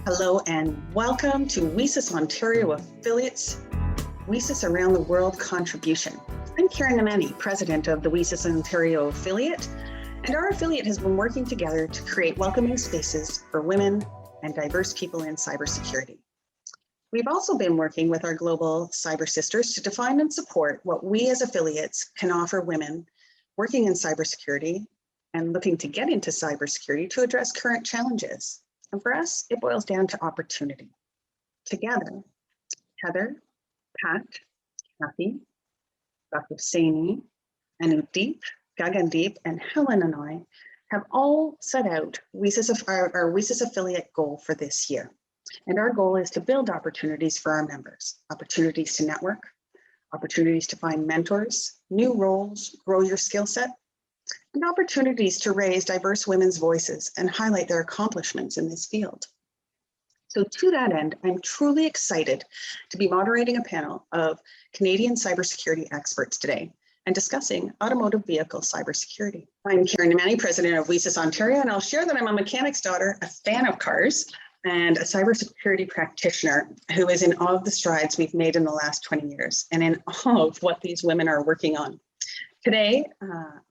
Hello and welcome to WiCyS Ontario Affiliates, WiCyS Around the World Contribution. I'm Karen Nemani, president of the WiCyS Ontario Affiliate, and our affiliate has been working together to create welcoming spaces for women and diverse people in cybersecurity. We've also been working with our global cyber sisters to define and support what we as affiliates can offer women working in cybersecurity and looking to get into cybersecurity to address current challenges. And for us, it boils down to opportunity. Together, Heather, Pat, Kathy, Dr. Saini, Anudeep, Gagandeep, and Helen and I have all set out our WiCyS affiliate goal for this year. And our goal is to build opportunities for our members, opportunities to network, opportunities to find mentors, new roles, grow your skill set, and opportunities to raise diverse women's voices and highlight their accomplishments in this field. So to that end, I'm truly excited to be moderating a panel of Canadian cybersecurity experts today and discussing automotive vehicle cybersecurity. I'm Karen Nemani, president of WiCyS Ontario, and I'll share that I'm a mechanic's daughter, a fan of cars, and a cybersecurity practitioner who is in awe of the strides we've made in the last 20 years and in awe of what these women are working on. Today,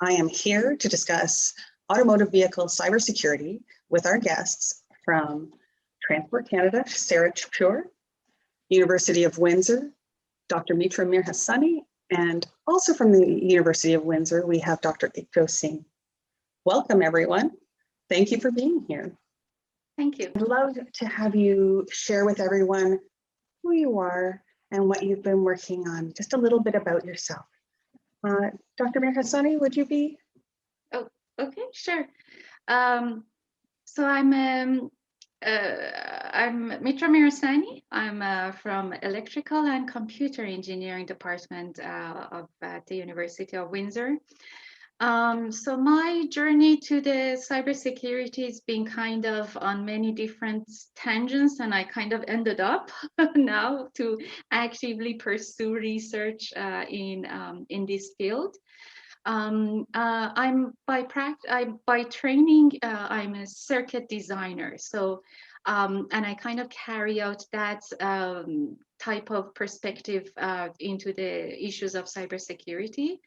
I am here to discuss automotive vehicle cybersecurity with our guests from Transport Canada, Sarah Chapur, University of Windsor, Dr. Mitra Mirhasani, and also from the University of Windsor, we have Dr. Ikto Singh. Welcome, everyone. Thank you for being here. Thank you. I'd love to have you share with everyone who you are and what you've been working on, just a little bit about yourself. Dr. Mirhasani, would you be? Oh, okay, sure. So I'm Mitra Mirhasani. I'm from Electrical and Computer Engineering Department of the University of Windsor. So my journey to the cybersecurity has been kind of on many different tangents, and I kind of ended up now to actively pursue research in this field. I'm by training, I'm a circuit designer. So, and I kind of carry out that type of perspective into the issues of cybersecurity,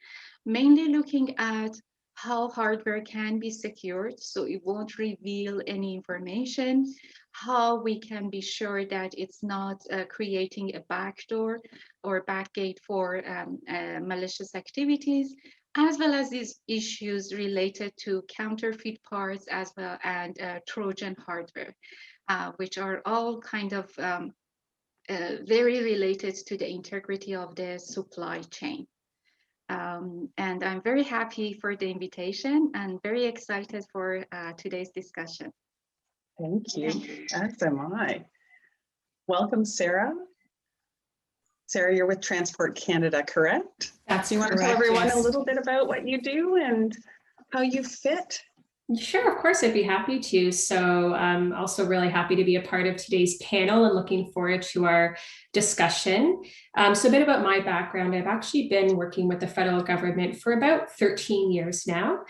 mainly looking at how hardware can be secured so it won't reveal any information, how we can be sure that it's not creating a backdoor or backgate for malicious activities, as well as these issues related to counterfeit parts as well and Trojan hardware, which are all kind of very related to the integrity of the supply chain. And I'm very happy for the invitation and very excited for today's discussion. Thank you, as am I. Welcome, Sarah. Sarah, you're with Transport Canada, correct? That's Do you want to tell everyone a little bit about what you do and how you fit? Sure, of course, I'd be happy to. So I'm also really happy to be a part of today's panel and looking forward to our discussion. So a bit about my background. I've actually been working with the federal government for about 13 years now,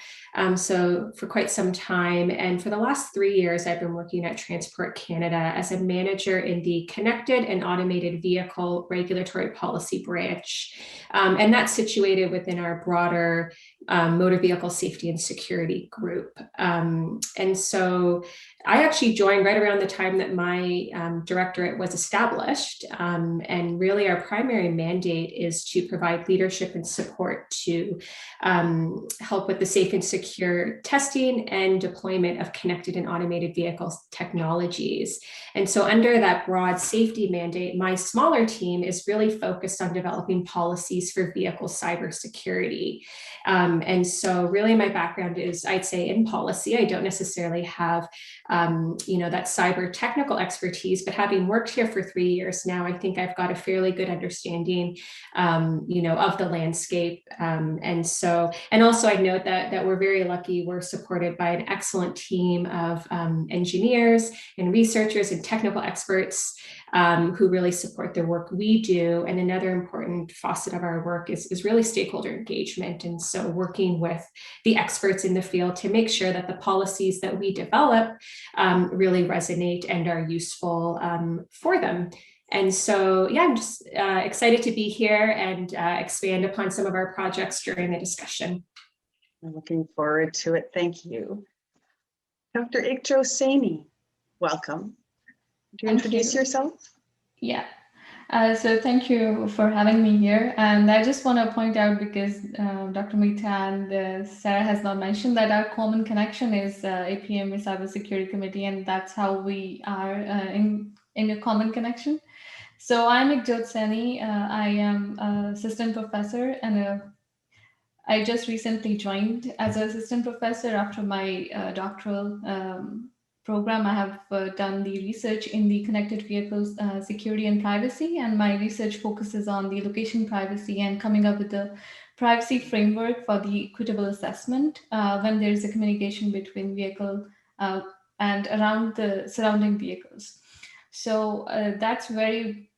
so for quite some time. And for the last 3 years, I've been working at Transport Canada as a manager in the Connected and Automated Vehicle Regulatory Policy branch. And that's situated within our broader motor vehicle safety and security group. And so I actually joined right around the time that my directorate was established. And really our primary mandate is to provide leadership and support to help with the safe and secure testing and deployment of connected and automated vehicle technologies. And so under that broad safety mandate, my smaller team is really focused on developing policies for vehicle cybersecurity. And so really my background is, I'd say, in policy. I don't necessarily have that cyber technical expertise, but having worked here for 3 years now, I think I've got a fairly good understanding, of the landscape. And also I note that we're very lucky. We're supported by an excellent team of engineers and researchers and technical experts who really support the work we do. And another important facet of our our work is really stakeholder engagement. And so working with the experts in the field to make sure that the policies that we develop really resonate and are useful for them. And so, yeah, I'm just excited to be here and expand upon some of our projects during the discussion. I'm looking forward to it. Thank you. Dr. Ikjo Saini, welcome. Would you introduce yourself? Yeah. So thank you for having me here. And I just want to point out, because Dr. Meeta and Sarah has not mentioned, that our common connection is APMA Cybersecurity Committee, and that's how we are in a common connection. So I'm Ikjot Saini. I am an assistant professor, and I just recently joined as an assistant professor after my doctoral program. I have done the research in the connected vehicles security and privacy, and my research focuses on the location privacy and coming up with a privacy framework for the equitable assessment when there is a communication between vehicle and around the surrounding vehicles. So that's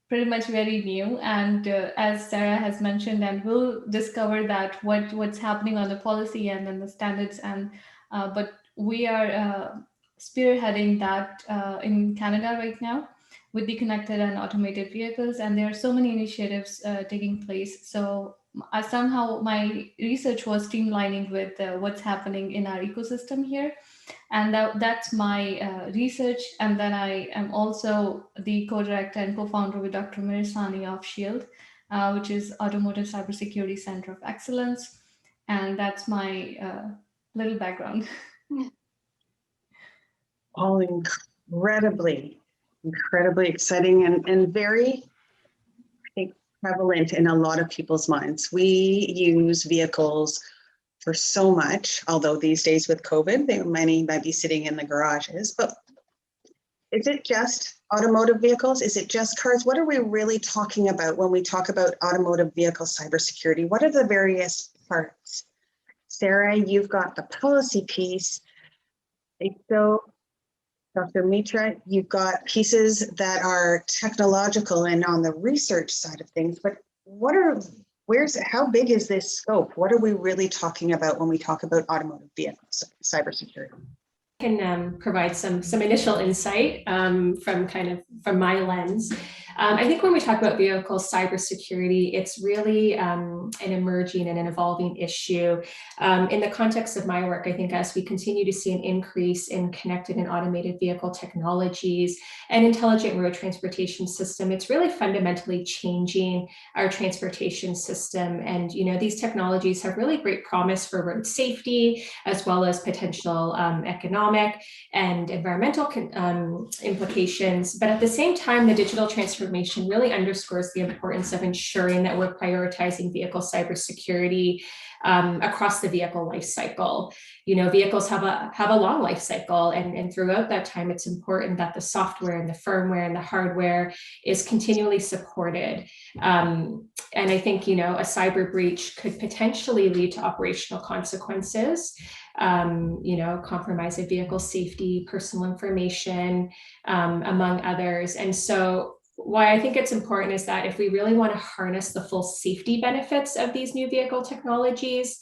pretty much very new. And as Sarah has mentioned, and we'll discover that what's happening on the policy and then the standards. And but we are spearheading that in Canada right now with the connected and automated vehicles. And there are so many initiatives taking place. So somehow my research was streamlining with what's happening in our ecosystem here. And that's my research. And then I am also the co-director and co-founder with Dr. Mirsani of SHIELD, which is Automotive Cybersecurity Center of Excellence. And that's my little background. All incredibly exciting and very, I think, prevalent in a lot of people's minds. We use vehicles for so much, although these days with COVID, many might be sitting in the garages, but is it just automotive vehicles? Is it just cars? What are we really talking about when we talk about automotive vehicle cybersecurity? What are the various parts? Sarah, you've got the policy piece. So, Dr. Mitra, you've got pieces that are technological and on the research side of things, but how big is this scope? What are we really talking about when we talk about automotive vehicles cybersecurity? Can provide some initial insight from my lens. I think when we talk about vehicle cybersecurity, it's really an emerging and an evolving issue. In the context of my work, I think as we continue to see an increase in connected and automated vehicle technologies and intelligent road transportation system, it's really fundamentally changing our transportation system. And these technologies have really great promise for road safety, as well as potential economic and environmental implications. But at the same time, the digital transformation really underscores the importance of ensuring that we're prioritizing vehicle cybersecurity across the vehicle life cycle. Vehicles have a long life cycle, and throughout that time, it's important that the software and the firmware and the hardware is continually supported. And I think, a cyber breach could potentially lead to operational consequences, compromise of vehicle safety, personal information, among others. And so why I think it's important is that if we really want to harness the full safety benefits of these new vehicle technologies,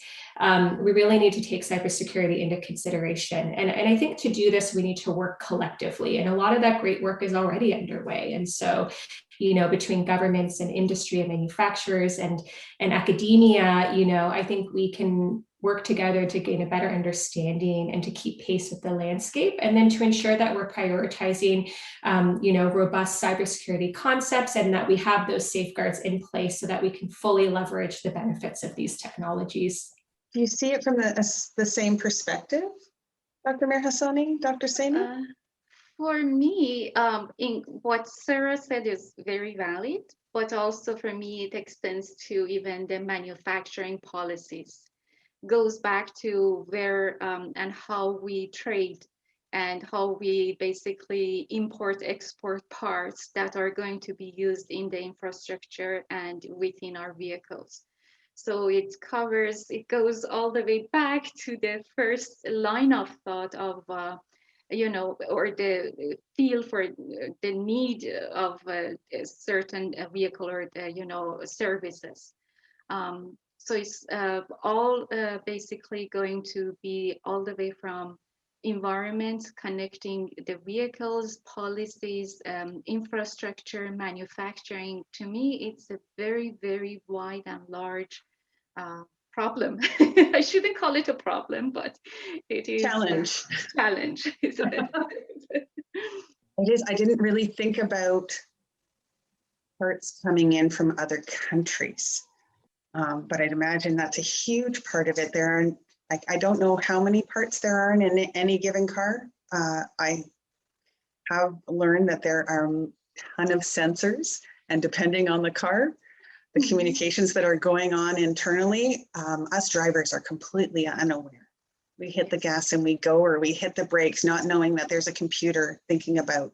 we really need to take cybersecurity into consideration. And I think to do this, we need to work collectively. And a lot of that great work is already underway. And so, between governments and industry and manufacturers and academia, I think we can work together to gain a better understanding and to keep pace with the landscape, and then to ensure that we're prioritizing, robust cybersecurity concepts, and that we have those safeguards in place so that we can fully leverage the benefits of these technologies. Do you see it from the same perspective, Dr. Mirhasani, Dr. Saini? For me, in what Sarah said is very valid, but also for me, it extends to even the manufacturing policies. Goes back to where and how we trade and how we basically export parts that are going to be used in the infrastructure and within our vehicles. So it goes all the way back to the first line of thought of, or the feel for the need of a certain vehicle or, services. So it's all basically going to be all the way from environment, connecting the vehicles, policies, infrastructure, manufacturing. To me, it's a very, very wide and large problem. I shouldn't call it a problem, but it is Challenge. Challenge, isn't it? It is. I didn't really think about parts coming in from other countries, but I'd imagine that's a huge part of it. There are, I don't know how many parts there are in any given car. I have learned that there are a ton of sensors, and depending on the car, the communications that are going on internally, us drivers are completely unaware. We hit the gas and we go, or we hit the brakes, not knowing that there's a computer thinking about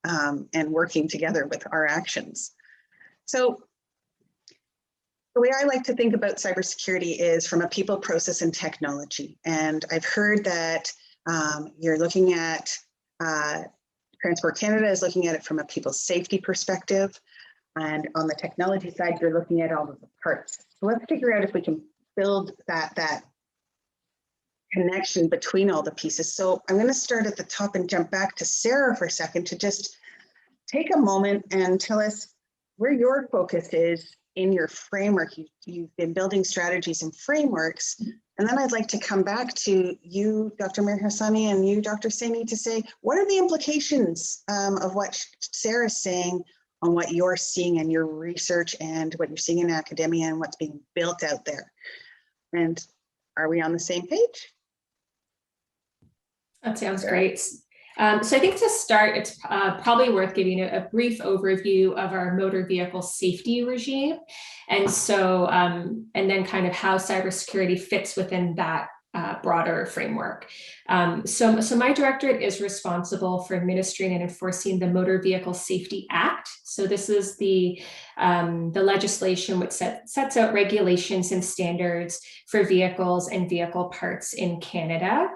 and working together with our actions. So the way I like to think about cybersecurity is from a people, process, and technology. And I've heard that you're looking at, Transport Canada is looking at it from a people safety perspective. And on the technology side, you're looking at all of the parts. So let's figure out if we can build that connection between all the pieces. So I'm going to start at the top and jump back to Sarah for a second to just take a moment and tell us where your focus is in your framework. You've been building strategies and frameworks. And then I'd like to come back to you, Dr. Mirhasani, and you, Dr. Saini, to say, what are the implications of what Sarah's saying on what you're seeing in your research and what you're seeing in academia and what's being built out there? And are we on the same page? That sounds great. So I think to start, it's probably worth giving a brief overview of our motor vehicle safety regime. And so, and then kind of how cybersecurity fits within that broader framework. So my directorate is responsible for administering and enforcing the Motor Vehicle Safety Act. So this is the legislation which sets out regulations and standards for vehicles and vehicle parts in Canada.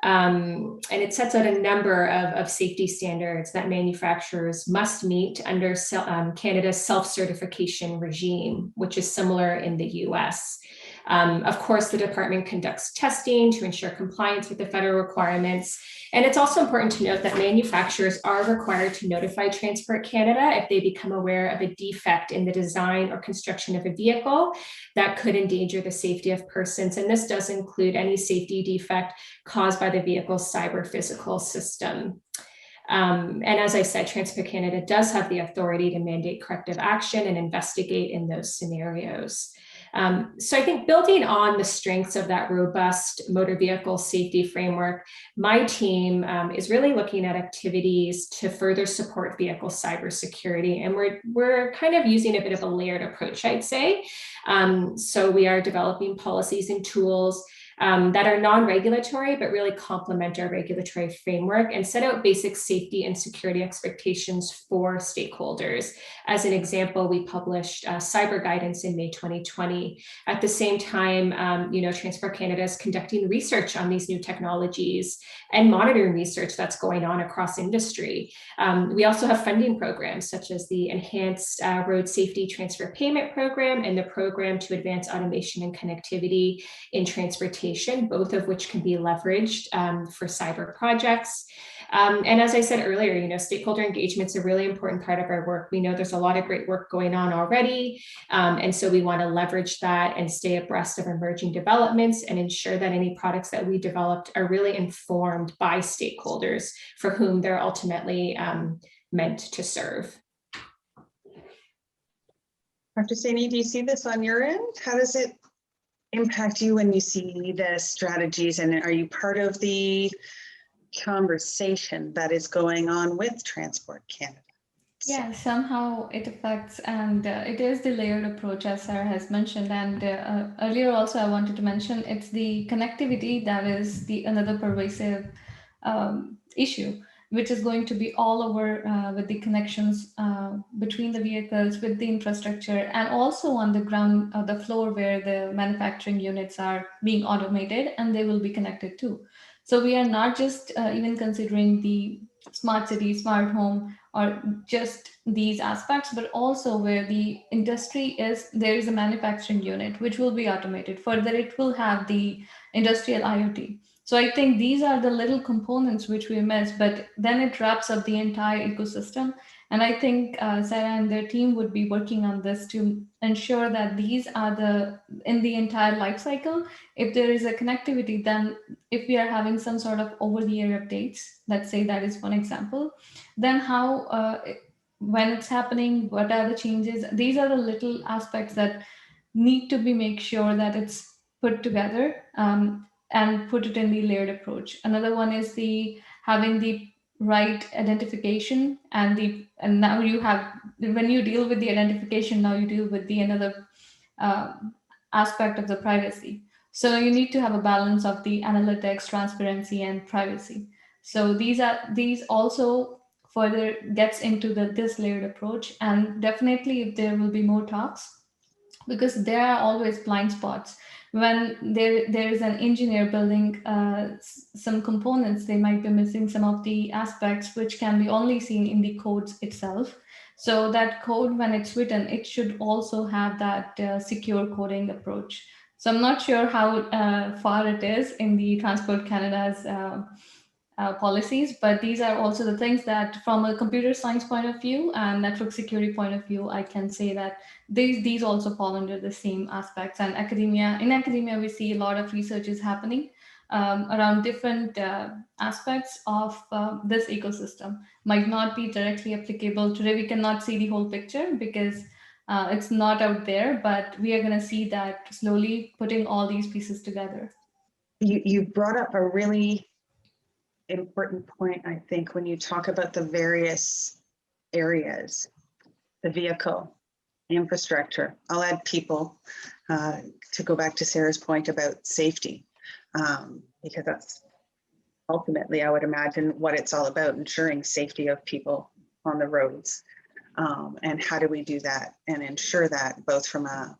And it sets out a number of safety standards that manufacturers must meet under Canada's self-certification regime, which is similar in the US. Of course, the department conducts testing to ensure compliance with the federal requirements. And it's also important to note that manufacturers are required to notify Transport Canada if they become aware of a defect in the design or construction of a vehicle that could endanger the safety of persons. And this does include any safety defect caused by the vehicle's cyber physical system. And as I said, Transport Canada does have the authority to mandate corrective action and investigate in those scenarios. So I think building on the strengths of that robust motor vehicle safety framework, my team is really looking at activities to further support vehicle cybersecurity. And we're kind of using a bit of a layered approach, I'd say. So we are developing policies and tools that are non-regulatory, but really complement our regulatory framework and set out basic safety and security expectations for stakeholders. As an example, we published cyber guidance in May 2020. At the same time, Transport Canada is conducting research on these new technologies and monitoring research that's going on across industry. We also have funding programs such as the Enhanced Road Safety Transfer Payment Program and the Program to Advance Automation and Connectivity in Transportation, both of which can be leveraged for cyber projects. And as I said earlier, stakeholder engagement is a really important part of our work. We know there's a lot of great work going on already. And so we want to leverage that and stay abreast of emerging developments and ensure that any products that we developed are really informed by stakeholders for whom they're ultimately meant to serve. Dr. Saini, do you see this on your end? How does it impact you when you see the strategies, and are you part of the conversation that is going on with Transport Canada? Yeah, somehow it affects, and it is the layered approach, as Sarah has mentioned. And earlier also I wanted to mention it's the connectivity that is another pervasive issue, which is going to be all over with the connections between the vehicles, with the infrastructure, and also on the ground, the floor where the manufacturing units are being automated and they will be connected too. So we are not just even considering the smart city, smart home, or just these aspects, but also where the industry is, there is a manufacturing unit which will be automated. Further, it will have the industrial IoT. So I think these are the little components which we miss, but then it wraps up the entire ecosystem. And I think Sarah and their team would be working on this to ensure that these are in the entire life cycle. If there is a connectivity, then if we are having some sort of over-the-air updates, let's say that is one example, then how, when it's happening, what are the changes? These are the little aspects that need to be make sure that it's put together, and put it in the layered approach. Another one is the having the right identification, and now you have, when you deal with the identification, now you deal with the another uh, aspect of the privacy. So you need to have a balance of the analytics, transparency, and privacy. So these also further gets into this layered approach. And definitely, if there will be more talks, because there are always blind spots when there is an engineer building some components, they might be missing some of the aspects which can be only seen in the codes itself. So that code, when it's written, it should also have that secure coding approach. So I'm not sure how far it is in the Transport Canada's policies, but these are also the things that, from a computer science point of view and network security point of view, I can say that these also fall under the same aspects. And in academia, we see a lot of research is happening around different aspects of this ecosystem. Might not be directly applicable today. We cannot see the whole picture because it's not out there, but we are going to see that slowly putting all these pieces together. You brought up a really important point, I think, when you talk about the various areas, the vehicle, infrastructure. I'll add people to go back to Sarah's point about safety, because that's ultimately, I would imagine, what it's all about, ensuring safety of people on the roads. And how do we do that and ensure that, both from a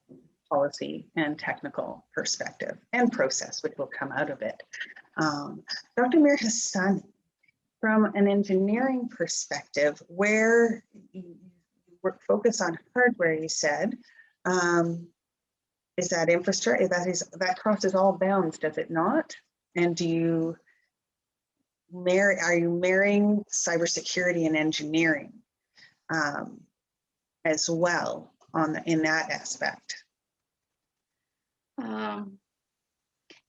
policy and technical perspective and process, which will come out of it. Dr. Mir Hassan, from an engineering perspective, where you focus on hardware, you said, is that infrastructure, that crosses all bounds, does it not? And are you marrying cybersecurity and engineering as well in that aspect?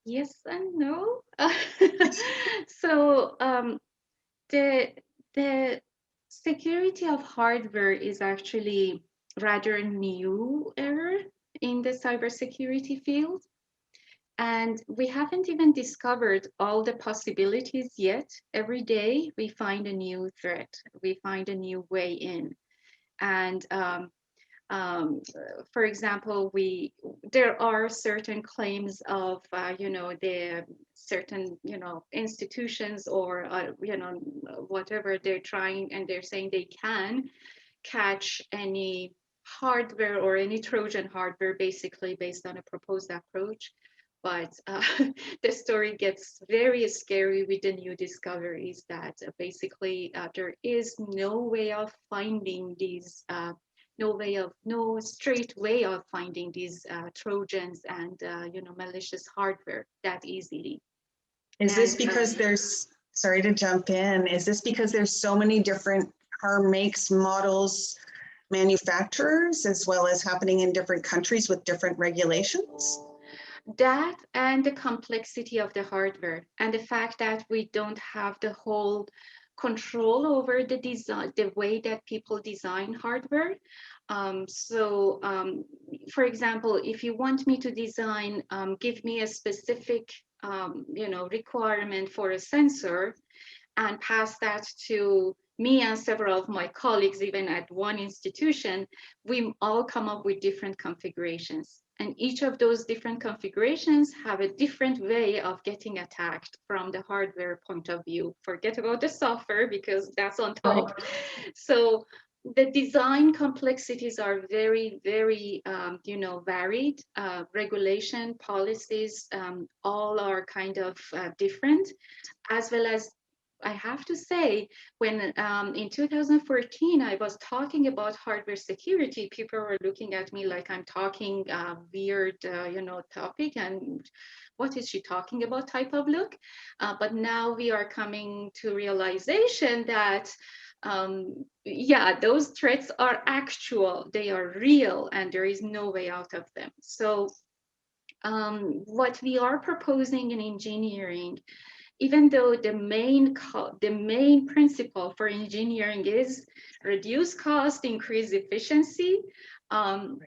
Yes and no. So the security of hardware is actually rather new era in the cybersecurity field. And we haven't even discovered all the possibilities yet. Every day we find a new threat, we find a new way in. And for example, there are certain claims of the certain institutions or whatever, they're trying and they're saying they can catch any hardware or any Trojan hardware, basically based on a proposed approach. But the story gets very scary with the new discoveries that basically there is no way of finding these no straight way of finding these Trojans and malicious hardware that easily. Is this because there's, sorry to jump in, is this because there's so many different car makes, models, manufacturers, as well as happening in different countries with different regulations? That and the complexity of the hardware and the fact that we don't have the whole control over the design, the way that people design hardware. For example, if you want me to design, give me a specific, requirement for a sensor and pass that to me and several of my colleagues, even at one institution, we all come up with different configurations. And each of those different configurations have a different way of getting attacked from the hardware point of view. Forget about the software because that's on top. Right. So the design complexities are very, very, varied. Regulation, policies, all are kind of different, as well as I have to say, when in 2014 I was talking about hardware security, people were looking at me like I'm talking weird, topic, and what is she talking about type of look. But now we are coming to realization that yeah, those threats are actual, they are real, and there is no way out of them. So what we are proposing in engineering, even though the main principle for engineering is reduce cost, increase efficiency,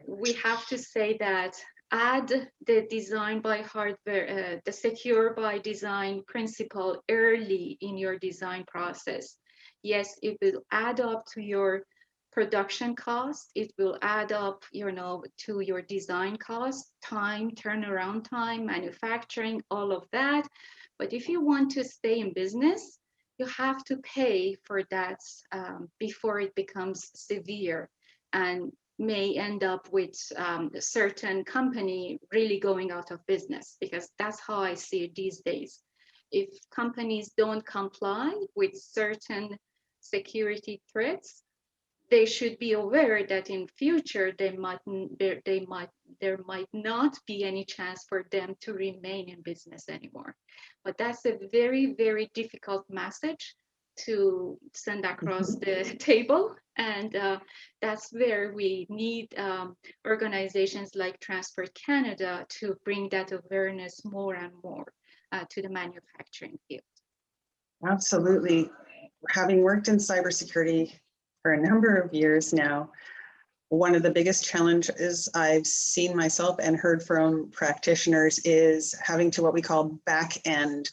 we have to say that add the design by hardware, the secure by design principle early in your design process. Yes, it will add up to your production cost. It will add up, to your design cost, time, turnaround time, manufacturing, all of that. But if you want to stay in business, you have to pay for that before it becomes severe and may end up with a certain company really going out of business, because that's how I see it these days. If companies don't comply with certain security threats, they should be aware that in future there might not be any chance for them to remain in business anymore. But that's a very, very difficult message to send across the table, and that's where we need organizations like Transport Canada to bring that awareness more and more to the manufacturing field. Absolutely. Having worked in cybersecurity for a number of years now, one of the biggest challenges I've seen myself and heard from practitioners is having to what we call back-end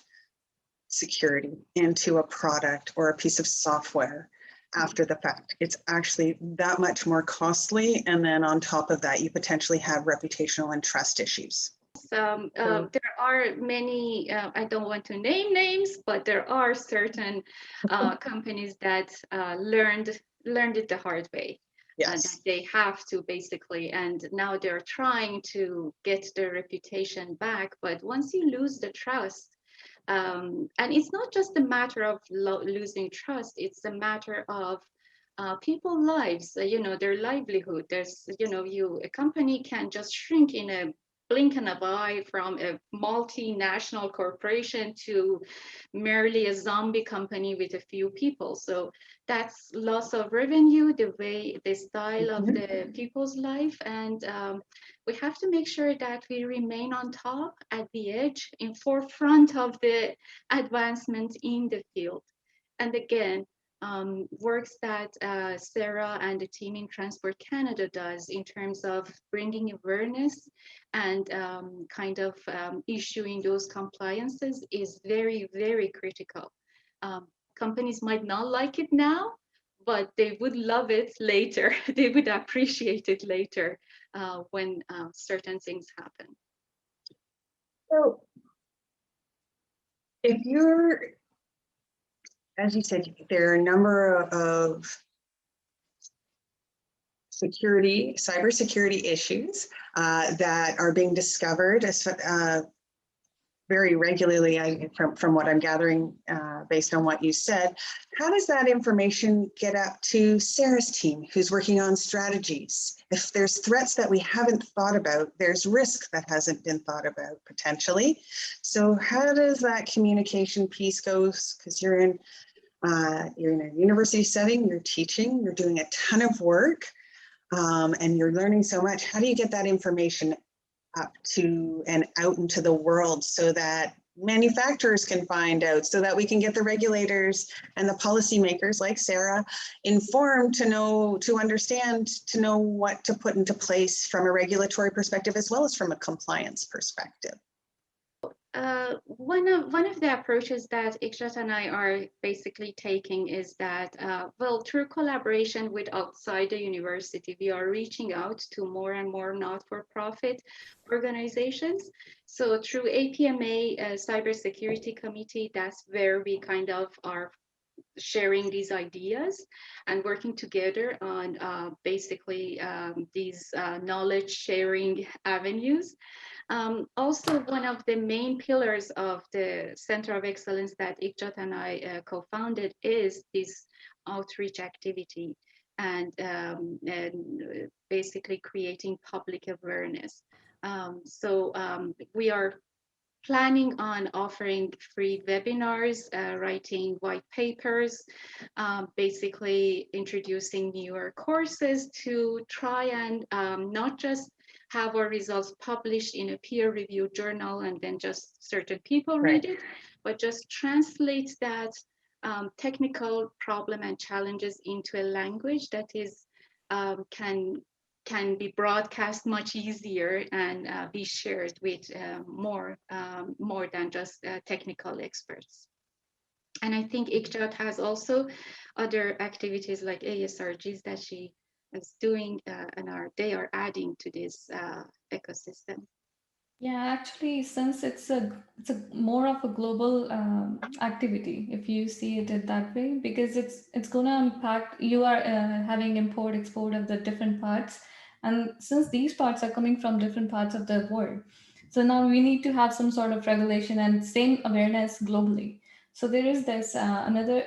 security into a product or a piece of software after the fact. It's actually that much more costly. And then on top of that, you potentially have reputational and trust issues. There are many, I don't want to name names, but there are certain companies that learned it the hard way. Yes. That they have to basically, and now they're trying to get their reputation back. But once you lose the trust, and it's not just a matter of losing trust, it's a matter of people's lives, their livelihood. There's, a company can just shrink in a blink and an eye from a multinational corporation to merely a zombie company with a few people. So that's loss of revenue, the style of the people's life. And we have to make sure that we remain on top, at the edge, in forefront of the advancement in the field. And again, works that Sarah and the team in Transport Canada does in terms of bringing awareness and issuing those compliances is very, very critical. Companies might not like it now, but they would love it later. They would appreciate it later when certain things happen. So if you're, as you said, there are a number of cybersecurity issues that are being discovered very regularly, from what I'm gathering based on what you said. How does that information get up to Sarah's team, who's working on strategies? If there's threats that we haven't thought about, there's risk that hasn't been thought about potentially. So how does that communication piece go? Because you're in a university setting, you're teaching, you're doing a ton of work, and you're learning so much. How do you get that information up to and out into the world so that manufacturers can find out, so that we can get the regulators and the policymakers like Sarah informed to understand, to know what to put into place from a regulatory perspective as well as from a compliance perspective? One of the approaches that Ikshrat and I are basically taking is that, through collaboration with outside the university, we are reaching out to more and more not-for-profit organizations. So through APMA, Cybersecurity Committee, that's where we kind of are sharing these ideas and working together on basically these knowledge sharing avenues. Also, one of the main pillars of the Center of Excellence that Ikjat and I co-founded is this outreach activity and basically creating public awareness. We are planning on offering free webinars, writing white papers, basically introducing newer courses to try and not just have our results published in a peer-reviewed journal and then just certain people read it, but just translate that technical problem and challenges into a language that is can be broadcast much easier and be shared with more than just technical experts. And I think Ikjat has also other activities like ASRGs that she is doing and they are adding to this ecosystem. Yeah, actually, since it's a more of a global activity, if you see it that way, because it's gonna impact. You are having import export of the different parts, and since these parts are coming from different parts of the world, so now we need to have some sort of regulation and same awareness globally. So there is this another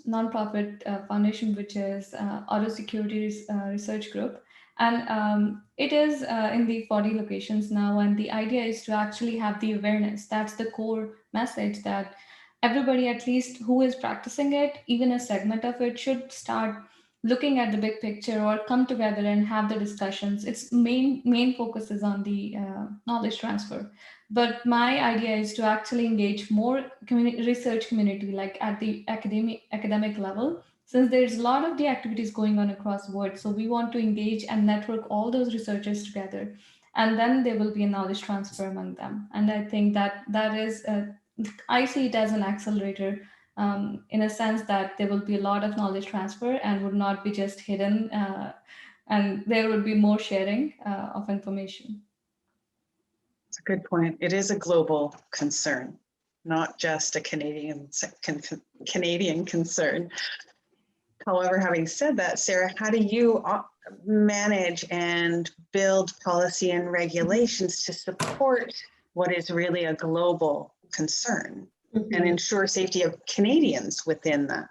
nonprofit foundation which is Auto Security Research Group, and it is in the 40 locations now, and the idea is to actually have the awareness. That's the core message, that everybody, at least who is practicing it, even a segment of it, should start looking at the big picture or come together and have the discussions. Its main focus is on the knowledge transfer, but my idea is to actually engage more research community, like at the academic level, since there's a lot of the activities going on across the world. So we want to engage and network all those researchers together, and then there will be a knowledge transfer among them. And I think that is, I see it as an accelerator, in a sense that there will be a lot of knowledge transfer and would not be just hidden, and there would be more sharing of information. That's a good point. It is a global concern, not just a Canadian concern. However, having said that, Sarah, how do you manage and build policy and regulations to support what is really a global concern and ensure safety of Canadians within that?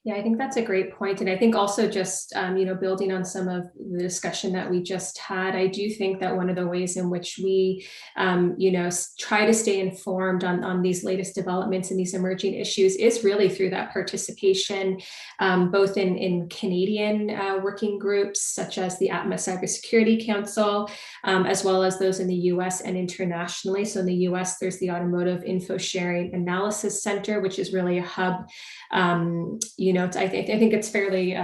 Yeah, I think that's a great point. And I think also just, building on some of the discussion that we just had, I do think that one of the ways in which we, try to stay informed on these latest developments and these emerging issues is really through that participation, both in Canadian working groups, such as the ATMA Cybersecurity Council, as well as those in the US and internationally. So in the US, there's the Automotive Info Sharing Analysis Center, which is really a hub. I think it's fairly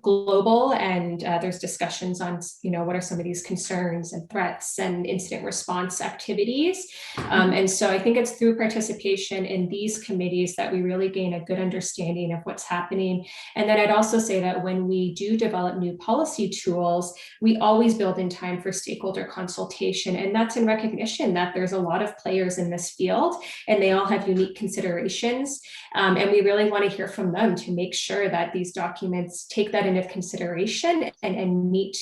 global, and there's discussions on, what are some of these concerns and threats and incident response activities. And so I think it's through participation in these committees that we really gain a good understanding of what's happening. And then I'd also say that when we do develop new policy tools, we always build in time for stakeholder consultation. And that's in recognition that there's a lot of players in this field and they all have unique considerations. And we really want to hear from them to make sure that these documents take that into consideration and meet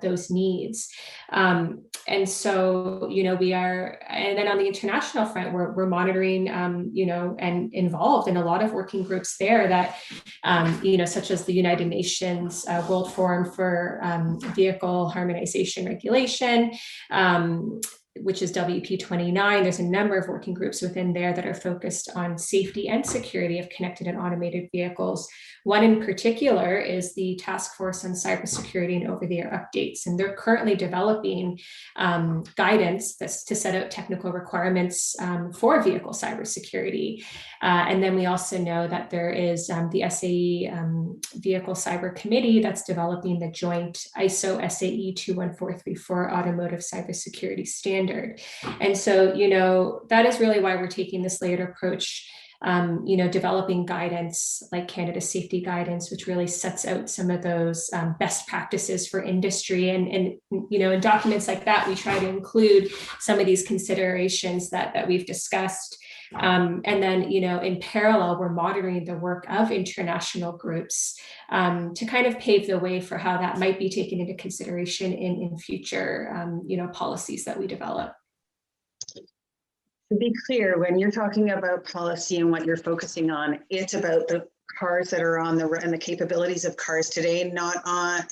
those needs. And so, we are, and then on the international front, we're monitoring, and involved in a lot of working groups there that, such as the United Nations World Forum for Vehicle Harmonization Regulation, which is WP29. There's a number of working groups within there that are focused on safety and security of connected and automated vehicles. One in particular is the Task Force on Cybersecurity and Over-the-Air Updates, and they're currently developing guidance to set out technical requirements for vehicle cybersecurity. And then we also know that there is the SAE Vehicle Cyber Committee that's developing the joint ISO SAE 21434 Automotive Cybersecurity Standard. And so, that is really why we're taking this layered approach, developing guidance like Canada Safety Guidance, which really sets out some of those best practices for industry. And in documents like that, we try to include some of these considerations that we've discussed. And then, you know, in parallel, we're monitoring the work of international groups to kind of pave the way for how that might be taken into consideration in future, you know, policies that we develop. To be clear, when you're talking about policy and what you're focusing on, it's about the cars that are on the and the capabilities of cars today, not on,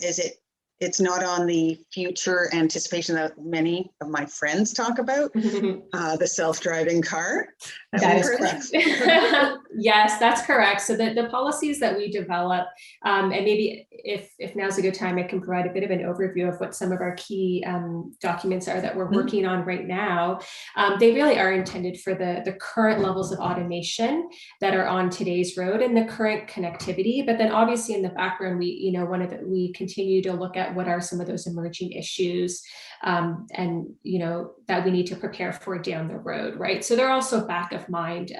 it's not on the future anticipation that many of my friends talk about, the self-driving car. That is correct. Yes, that's correct. So the policies that we develop, and maybe if now's a good time, I can provide a bit of an overview of what some of our key documents are that we're working on right now. They really are intended for the current levels of automation that are on today's road and the current connectivity. But then obviously in the background, we continue to look at what are some of those emerging issues and, you know, that we need to prepare for down the road, right? So they're also back of mind,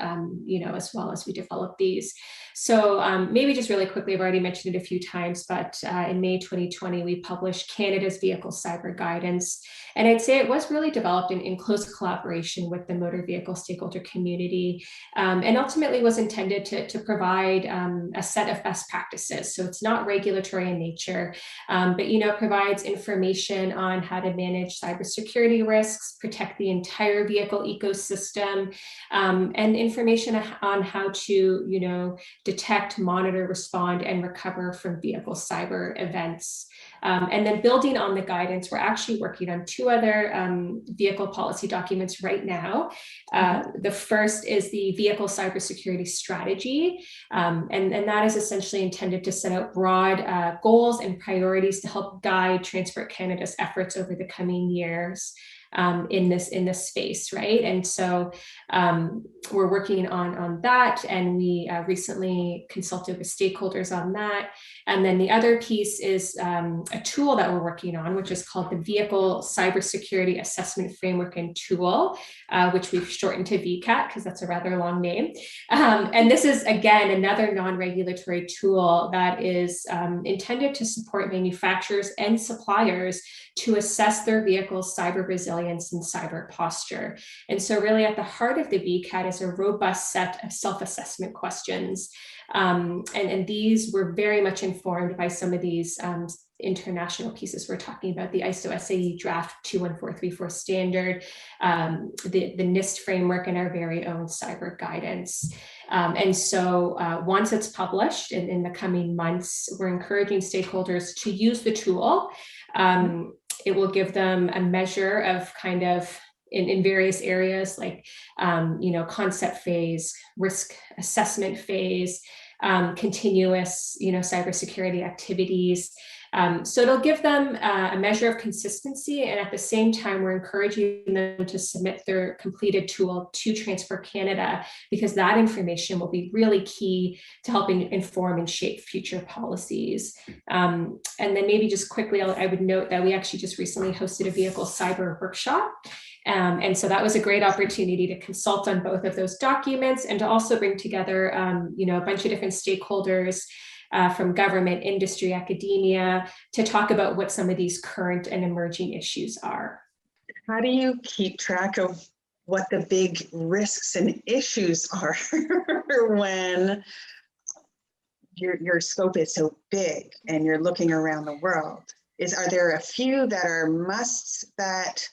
you know, as well as we develop these. So maybe just really quickly, I've already mentioned it a few times, but in May 2020, we published Canada's Vehicle Cyber Guidance. And I'd say it was really developed in close collaboration with the motor vehicle stakeholder community, and ultimately was intended to provide a set of best practices. So it's not regulatory in nature, but, you know, provides information on how to manage cybersecurity risks, protect the entire vehicle ecosystem, and information on how to, you know, detect, monitor, respond, and recover from vehicle cyber events. And then building on the guidance, we're actually working on two other vehicle policy documents right now. The first is the Vehicle Cybersecurity Strategy, and that is essentially intended to set out broad goals and priorities to help guide Transport Canada's efforts over the coming years in this space, right? And so we're working on that, and we recently consulted with stakeholders on that. And then the other piece is a tool that we're working on, which is called the Vehicle Cybersecurity Assessment Framework and Tool, which we've shortened to VCAT because that's a rather long name. And this is, again, another non-regulatory tool that is intended to support manufacturers and suppliers to assess their vehicle's cyber resilience and cyber posture. And so really at the heart of the VCAT is a robust set of self-assessment questions. And these were very much informed by some of these international pieces we're talking about, the ISO SAE draft 21434 standard, the NIST framework, and our very own cyber guidance. And so once it's published in the coming months, we're encouraging stakeholders to use the tool. It will give them a measure of kind of in various areas like, you know, concept phase, risk assessment phase, continuous, you know, cybersecurity activities. So it'll give them a measure of consistency, and at the same time, we're encouraging them to submit their completed tool to Transport Canada, because that information will be really key to helping inform and shape future policies. And then maybe just quickly, I would note that we actually just recently hosted a vehicle cyber workshop. And so that was a great opportunity to consult on both of those documents and to also bring together, you know, a bunch of different stakeholders from government, industry, academia, to talk about what some of these current and emerging issues are. How do you keep track of what the big risks and issues are when your scope is so big and you're looking around the world? Are there a few that are musts that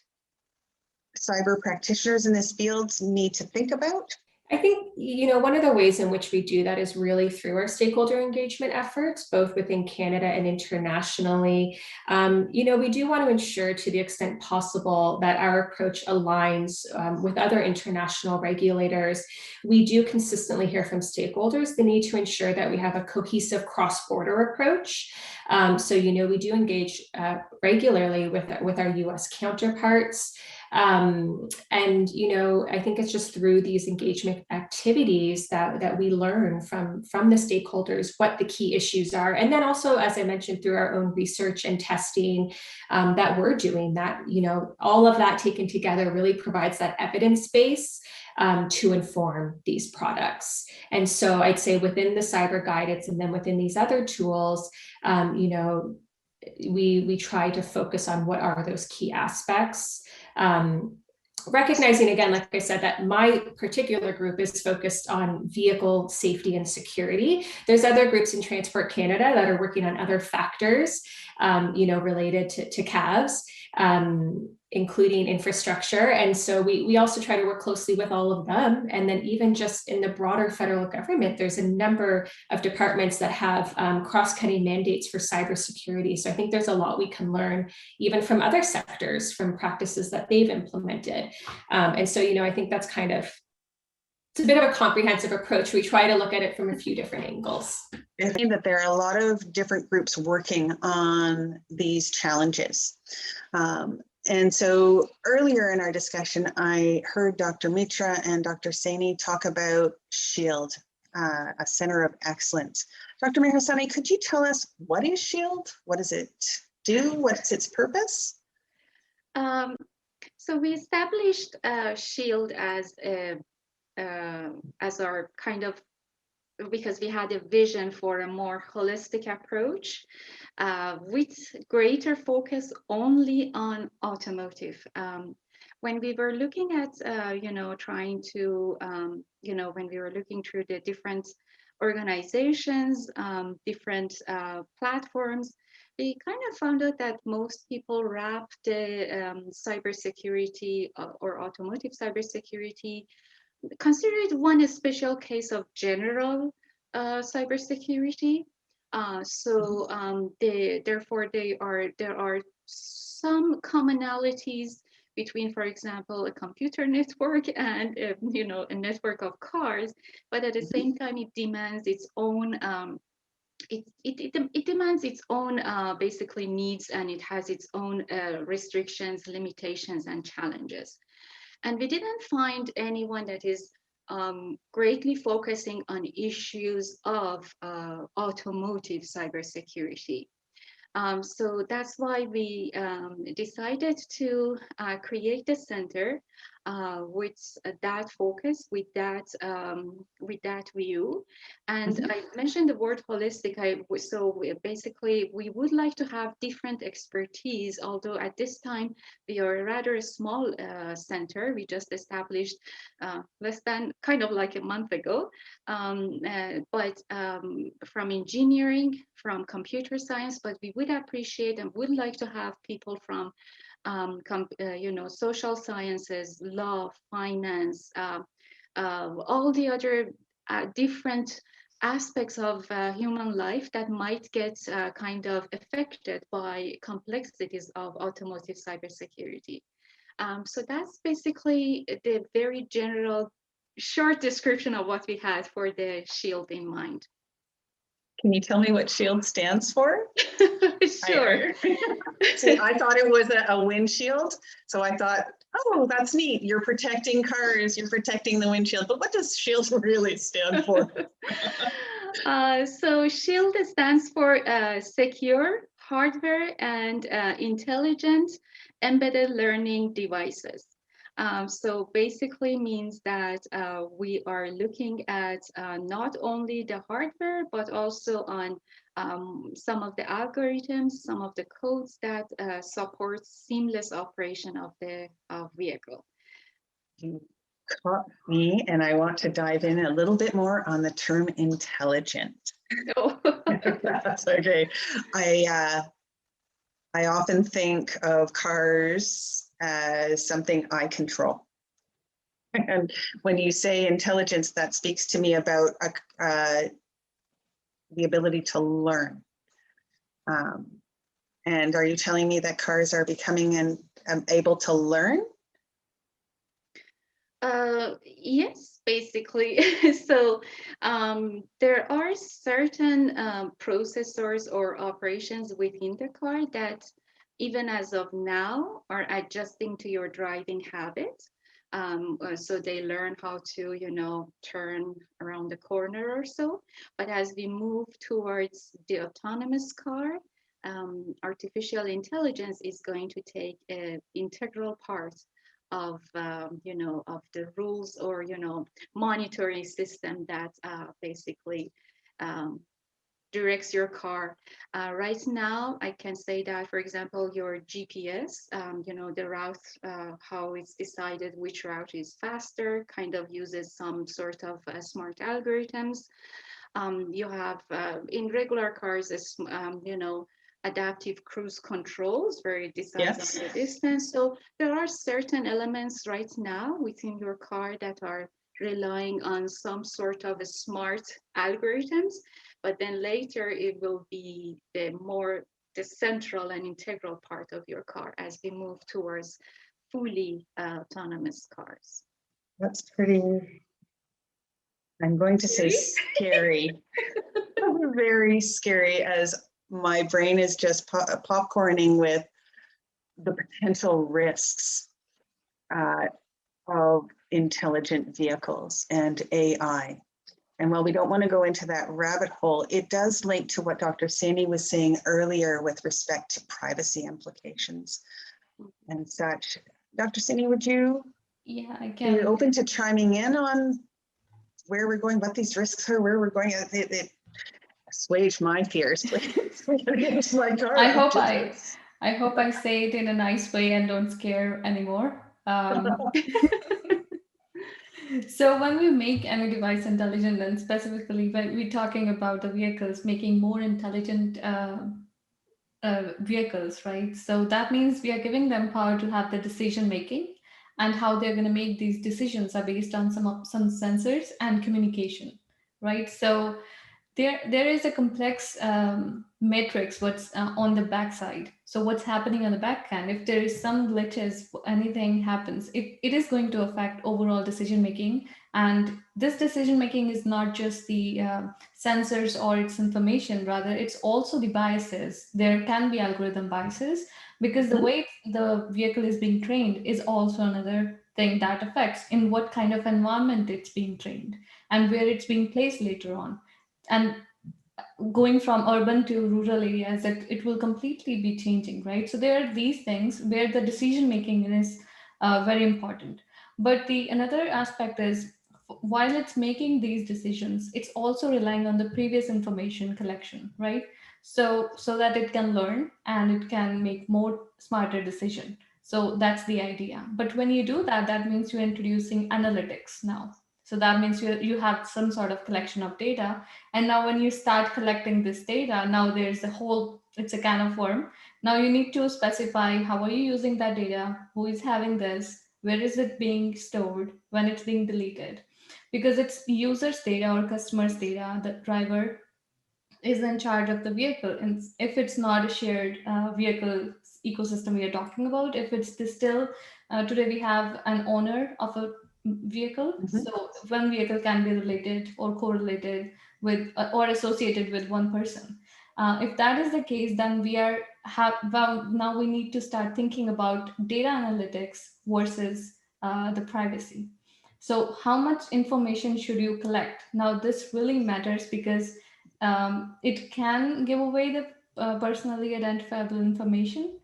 cyber practitioners in this field need to think about? I think, you know, one of the ways in which we do that is really through our stakeholder engagement efforts, both within Canada and internationally. You know, we do want to ensure to the extent possible that our approach aligns with other international regulators. We do consistently hear from stakeholders the need to ensure that we have a cohesive cross-border approach. So, you know, we do engage regularly with our US counterparts. And, you know, I think it's just through these engagement activities that we learn from the stakeholders what the key issues are. And then also, as I mentioned, through our own research and testing that we're doing, that, you know, all of that taken together really provides that evidence base to inform these products. And so I'd say within the cyber guidance and then within these other tools, you know, we try to focus on what are those key aspects. recognizing again, like I said, that my particular group is focused on vehicle safety and security. There's other groups in Transport Canada that are working on other factors, related to CAVs, including infrastructure. And so we also try to work closely with all of them. And then even just in the broader federal government, there's a number of departments that have cross-cutting mandates for cybersecurity. So I think there's a lot we can learn even from other sectors, from practices that they've implemented. And so, I think that's it's a bit of a comprehensive approach. We try to look at it from a few different angles. I think that there are a lot of different groups working on these challenges. And so earlier in our discussion, I heard Dr. Mitra and Dr. Saini talk about SHIELD, a center of excellence. Dr. Mehrasani, could you tell us what is SHIELD? What does it do? What's its purpose? So we established SHIELD as our kind of, because we had a vision for a more holistic approach with greater focus only on automotive. When we were looking at, trying to, when we were looking through the different organizations, different platforms, we kind of found out that most people wrap the cybersecurity or automotive cybersecurity, consider it one special case of general cybersecurity. Therefore, there are some commonalities between, for example, a computer network and a network of cars, but at the same time, it demands its own. It demands its own basically needs, and it has its own restrictions, limitations, and challenges. And we didn't find anyone that is greatly focusing on issues of automotive cybersecurity. So that's why we decided to create a center with that focus, with that view. And I mentioned the word holistic. Basically, we would like to have different expertise, although at this time we are a rather small center. We just established less than kind of like a month ago. But from engineering, from computer science, but we would appreciate and would like to have people from social sciences, law, finance, all the other different aspects of human life that might get kind of affected by complexities of automotive cybersecurity. So that's basically the very general, short description of what we had for the SHIELD in mind. Can you tell me what SHIELD stands for? Sure. See, I thought it was a windshield. So I thought, oh, that's neat. You're protecting cars, you're protecting the windshield. But what does SHIELD really stand for? So SHIELD stands for Secure Hardware and Intelligent Embedded Learning Devices. So basically means that we are looking at not only the hardware, but also on some of the algorithms, some of the codes that support seamless operation of the vehicle. You caught me, and I want to dive in a little bit more on the term intelligent. Oh. That's okay. I often think of cars as something I control. And when you say intelligence, that speaks to me about the ability to learn. And are you telling me that cars are becoming able to learn? Yes, basically. So there are certain processors or operations within the car that even as of now are adjusting to your driving habits. So they learn how to, turn around the corner or so. But as we move towards the autonomous car, artificial intelligence is going to take an integral part of of the rules or monitoring system that basically directs your car. Right now, I can say that, for example, your GPS, the route, how it's decided which route is faster, kind of uses some sort of smart algorithms. You have in regular cars, adaptive cruise controls where it decides Yes. on the distance. So there are certain elements right now within your car that are relying on some sort of a smart algorithms, but then later it will be the central and integral part of your car as we move towards fully autonomous cars. That's pretty, I'm going to say scary. Very scary, as my brain is just popcorning with the potential risks of intelligent vehicles and AI. And while we don't want to go into that rabbit hole, it does link to what Dr. Saini was saying earlier with respect to privacy implications and such. Dr. Saini, would you be open to chiming in on where we're going, what these risks are, where we're going? It assuage my fears, please. My car. I hope I say it in a nice way and don't scare anymore. So when we make any device intelligent, and specifically when we're talking about the vehicles making more intelligent vehicles, right? So that means we are giving them power to have the decision making, and how they're going to make these decisions are based on some sensors and communication, right? So there is a complex matrix what's on the backside. So what's happening on the back end, if there is some glitches, anything happens, it is going to affect overall decision making. And this decision making is not just the sensors or its information, rather it's also the biases. There can be algorithm biases, because the way the vehicle is being trained is also another thing that affects in what kind of environment it's being trained and where it's being placed later on. And going from urban to rural areas, that it will completely be changing, right? So there are these things where the decision making is very important. But the another aspect is, while it's making these decisions, it's also relying on the previous information collection, right? So that it can learn and it can make more smarter decision. So that's the idea. But when you do that, that means you're introducing analytics now. So that means you have some sort of collection of data. And now when you start collecting this data, now there's it's a can of worm. Now you need to specify, how are you using that data? Who is having this? Where is it being stored? When it's being deleted? Because it's users' data or customers' data, the driver is in charge of the vehicle. And if it's not a shared vehicle ecosystem we are talking about, if it's still, today we have an owner of a vehicle. So one vehicle can be related or correlated with or associated with one person. If that is the case, then now we need to start thinking about data analytics versus the privacy. So how much information should you collect? Now this really matters, because it can give away the personally identifiable information.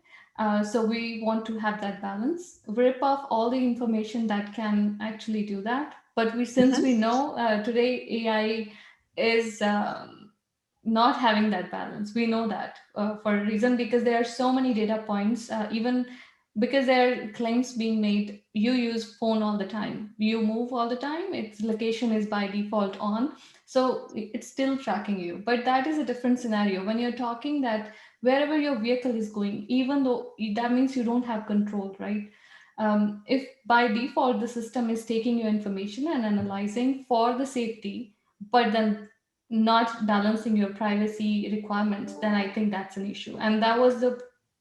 So we want to have that balance, rip off all the information that can actually do that. But since we know today AI is not having that balance, we know that for a reason, because there are so many data points, even because there are claims being made, you use phone all the time, you move all the time, its location is by default on, so it's still tracking you. But that is a different scenario when you're talking that wherever your vehicle is going, even though that means you don't have control, right? If by default the system is taking your information and analyzing for the safety, but then not balancing your privacy requirements, then I think that's an issue. And that was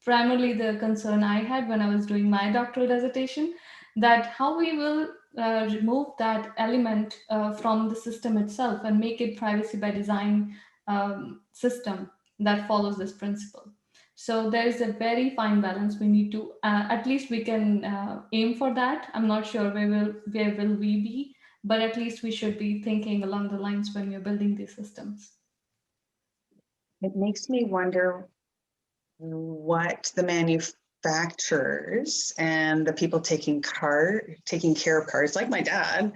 primarily the concern I had when I was doing my doctoral dissertation, that how we will remove that element from the system itself and make it privacy by design system that follows this principle. So there is a very fine balance we need to, at least we can aim for that. I'm not sure where will we be, but at least we should be thinking along the lines when we're building these systems. It makes me wonder what the manufacturers and the people taking care of cars, like my dad,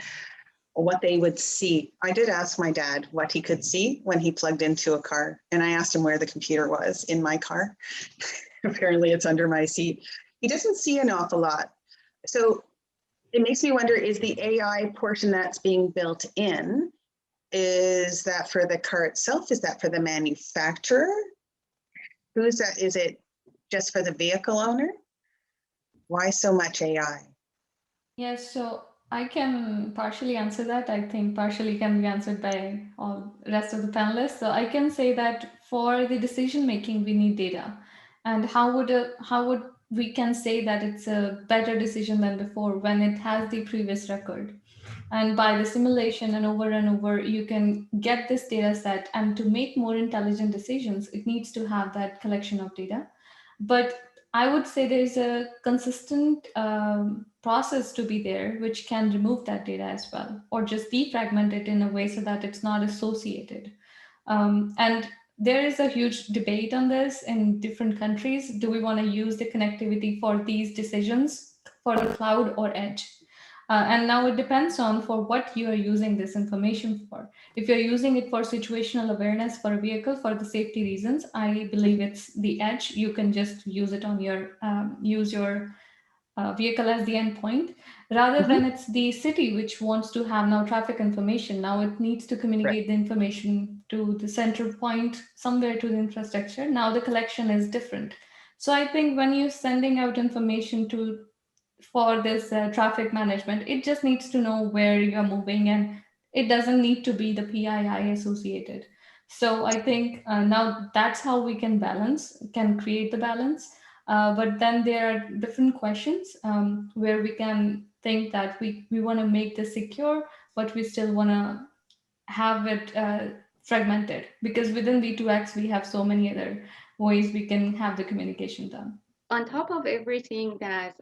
what they would see. I did ask my dad what he could see when he plugged into a car, and I asked him where the computer was in my car. Apparently it's under my seat. He doesn't see an awful lot. So it makes me wonder, is the AI portion that's being built in, is that for the car itself? Is that for the manufacturer? Who's that? Is it just for the vehicle owner? Why so much AI? Yes, so I can partially answer that. I think partially can be answered by all rest of the panelists. So I can say that for the decision making, we need data. And how would we can say that it's a better decision than before when it has the previous record? And by the simulation and over, you can get this data set. And to make more intelligent decisions, it needs to have that collection of data. But I would say there's a consistent process to be there, which can remove that data as well, or just defragment it in a way so that it's not associated. And there is a huge debate on this in different countries. Do we want to use the connectivity for these decisions for the cloud or edge? And now it depends on for what you are using this information for. If you're using it for situational awareness for a vehicle for the safety reasons, I believe it's the edge. You can just use it on your vehicle as the endpoint, rather than it's the city which wants to have now traffic information. Now it needs to communicate the information to the center point somewhere to the infrastructure. Now the collection is different. So I think when you're sending out information for this traffic management, it just needs to know where you're moving, and it doesn't need to be the PII associated. So I think now that's how we can create the balance. But then there are different questions where we can think that we want to make this secure, but we still want to have it fragmented, because within V2X, we have so many other ways we can have the communication done. On top of everything that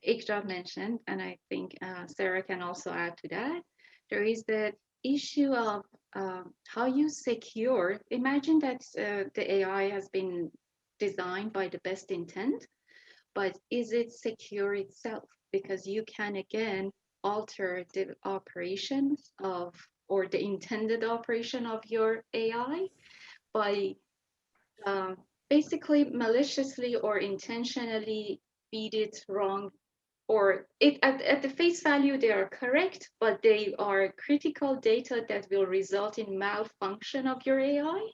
Ikra mentioned, and I think Sarah can also add to that, there is the issue of how you secure. Imagine that the AI has been designed by the best intent, but is it secure itself? Because you can again alter the operation of, or the intended operation of your AI by basically maliciously or intentionally feed it wrong, or it at the face value they are correct, but they are critical data that will result in malfunction of your AI,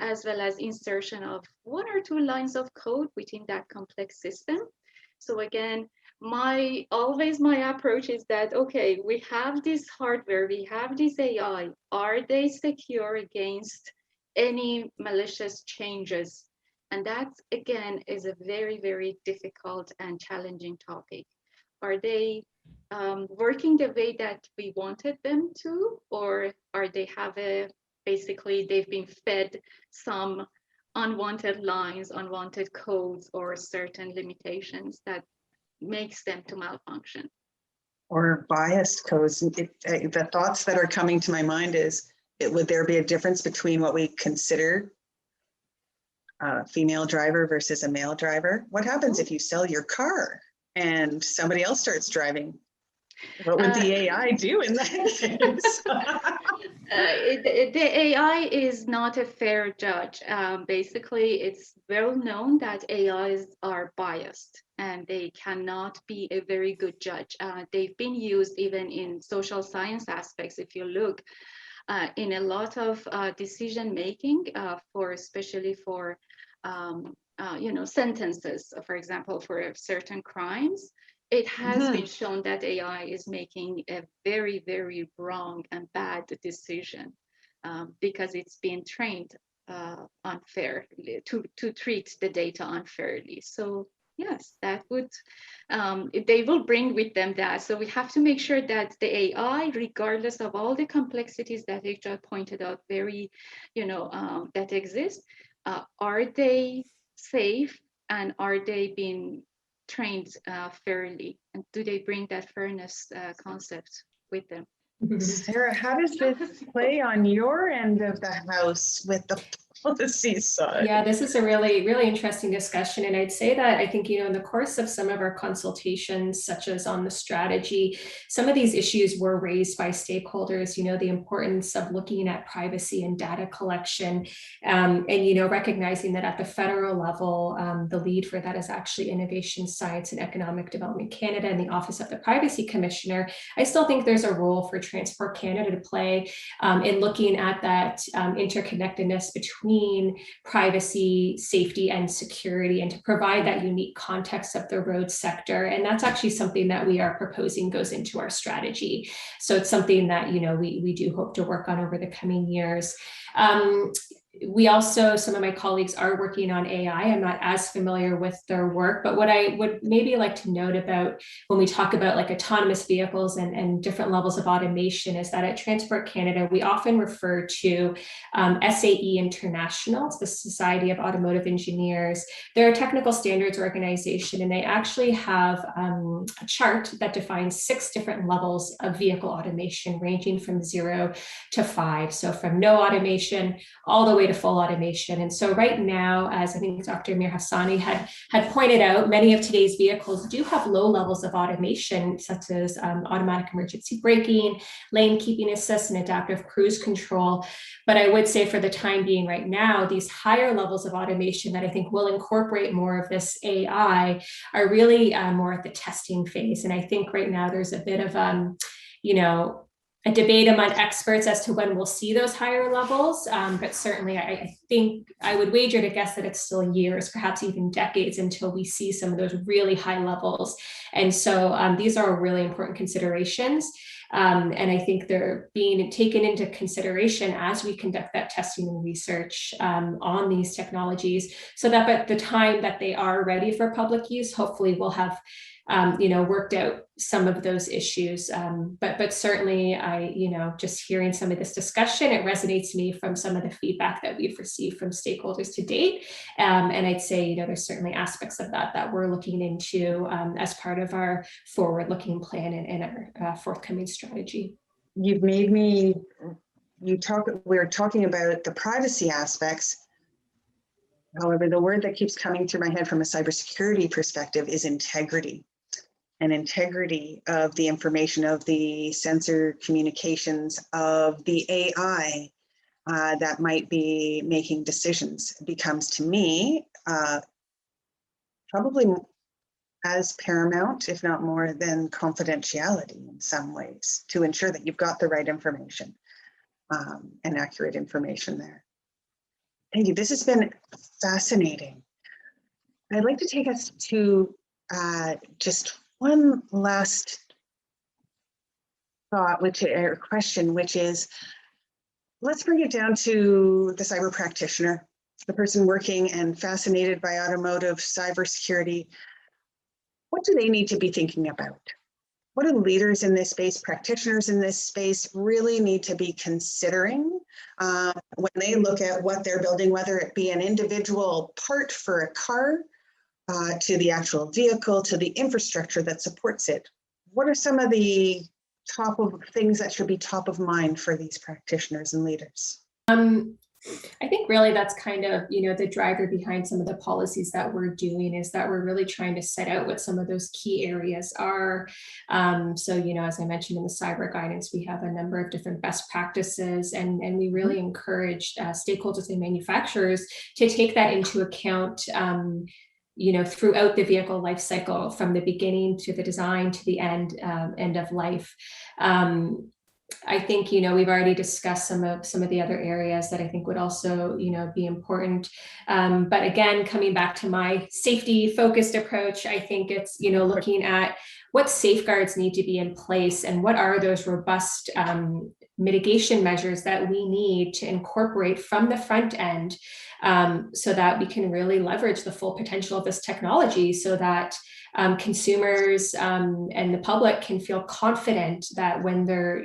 as well as insertion of 1 or 2 lines of code within that complex system. So again, my approach is that, okay, we have this hardware, we have this AI, are they secure against any malicious changes? And that, again, is a very, very difficult and challenging topic. Are they working the way that we wanted them to, or are they basically they've been fed some unwanted lines, unwanted codes, or certain limitations that makes them to malfunction? Or biased codes. The thoughts that are coming to my mind is, would there be a difference between what we consider a female driver versus a male driver? What happens if you sell your car and somebody else starts driving? What would the AI do in that case? The AI is not a fair judge. Basically, it's well known that AIs are biased and they cannot be a very good judge. They've been used even in social science aspects. If you look in a lot of decision making, especially for sentences, for example, for certain crimes, it has been shown that AI is making a very, very wrong and bad decision because it's been trained unfairly to treat the data unfairly. So yes, that would, they will bring with them that. So we have to make sure that the AI, regardless of all the complexities that Ikra pointed out, that exist, are they safe, and are they being trained fairly, and do they bring that fairness concept with them? Sarah, how does this play on your end of the house with the policies side. Yeah, this is a really, really interesting discussion. And I'd say that I think, in the course of some of our consultations, such as on the strategy, some of these issues were raised by stakeholders, the importance of looking at privacy and data collection, and, recognizing that at the federal level, the lead for that is actually Innovation, Science and Economic Development Canada and the Office of the Privacy Commissioner. I still think there's a role for Transport Canada to play in looking at that interconnectedness between privacy, safety, and security, and to provide that unique context of the road sector. And that's actually something that we are proposing goes into our strategy. So it's something that, we do hope to work on over the coming years. We also, some of my colleagues are working on AI. I'm not as familiar with their work, but what I would maybe like to note about when we talk about like autonomous vehicles and different levels of automation is that at Transport Canada, we often refer to SAE International, it's the Society of Automotive Engineers. They're a technical standards organization, and they actually have a chart that defines 6 different levels of vehicle automation, ranging from 0 to 5. So from no automation all the way to full automation. And so right now, as I think Dr. Amir Hassani had pointed out, many of today's vehicles do have low levels of automation, such as automatic emergency braking, lane keeping assist, and adaptive cruise control. But I would say for the time being right now, these higher levels of automation that I think will incorporate more of this AI are really more at the testing phase. And I think right now there's a bit of, a debate among experts as to when we'll see those higher levels. But certainly I think I would wager to guess that it's still years, perhaps even decades, until we see some of those really high levels. And so these are really important considerations. And I think they're being taken into consideration as we conduct that testing and research on these technologies, so that by the time that they are ready for public use, hopefully we'll have worked out some of those issues. But certainly just hearing some of this discussion, it resonates to me from some of the feedback that we've received from stakeholders to date. And I'd say, there's certainly aspects of that we're looking into as part of our forward-looking plan and our forthcoming strategy. You've made me, we're talking about the privacy aspects. However, the word that keeps coming through my head from a cybersecurity perspective is integrity. And integrity of the information, of the sensor communications, of the AI that might be making decisions becomes, to me, probably as paramount, if not more, than confidentiality in some ways, to ensure that you've got the right information and accurate information there. Thank you. This has been fascinating. I'd like to take us to just one last thought, or question, which is, let's bring it down to the cyber practitioner, the person working and fascinated by automotive cybersecurity. What do they need to be thinking about? What do leaders in this space, practitioners in this space, really need to be considering when they look at what they're building, whether it be an individual part for a car, to the actual vehicle, to the infrastructure that supports it? What are some of the top of things that should be top of mind for these practitioners and leaders? I think really that's kind of, the driver behind some of the policies that we're doing, is that we're really trying to set out what some of those key areas are. So, as I mentioned in the cyber guidance, we have a number of different best practices, and we really encourage stakeholders and manufacturers to take that into account throughout the vehicle life cycle, from the beginning to the design to the end of life. I think, we've already discussed some of the other areas that I think would also, be important. But again, coming back to my safety focused approach, I think it's, looking at what safeguards need to be in place and what are those robust mitigation measures that we need to incorporate from the front end, so that we can really leverage the full potential of this technology, so that consumers and the public can feel confident that when they're,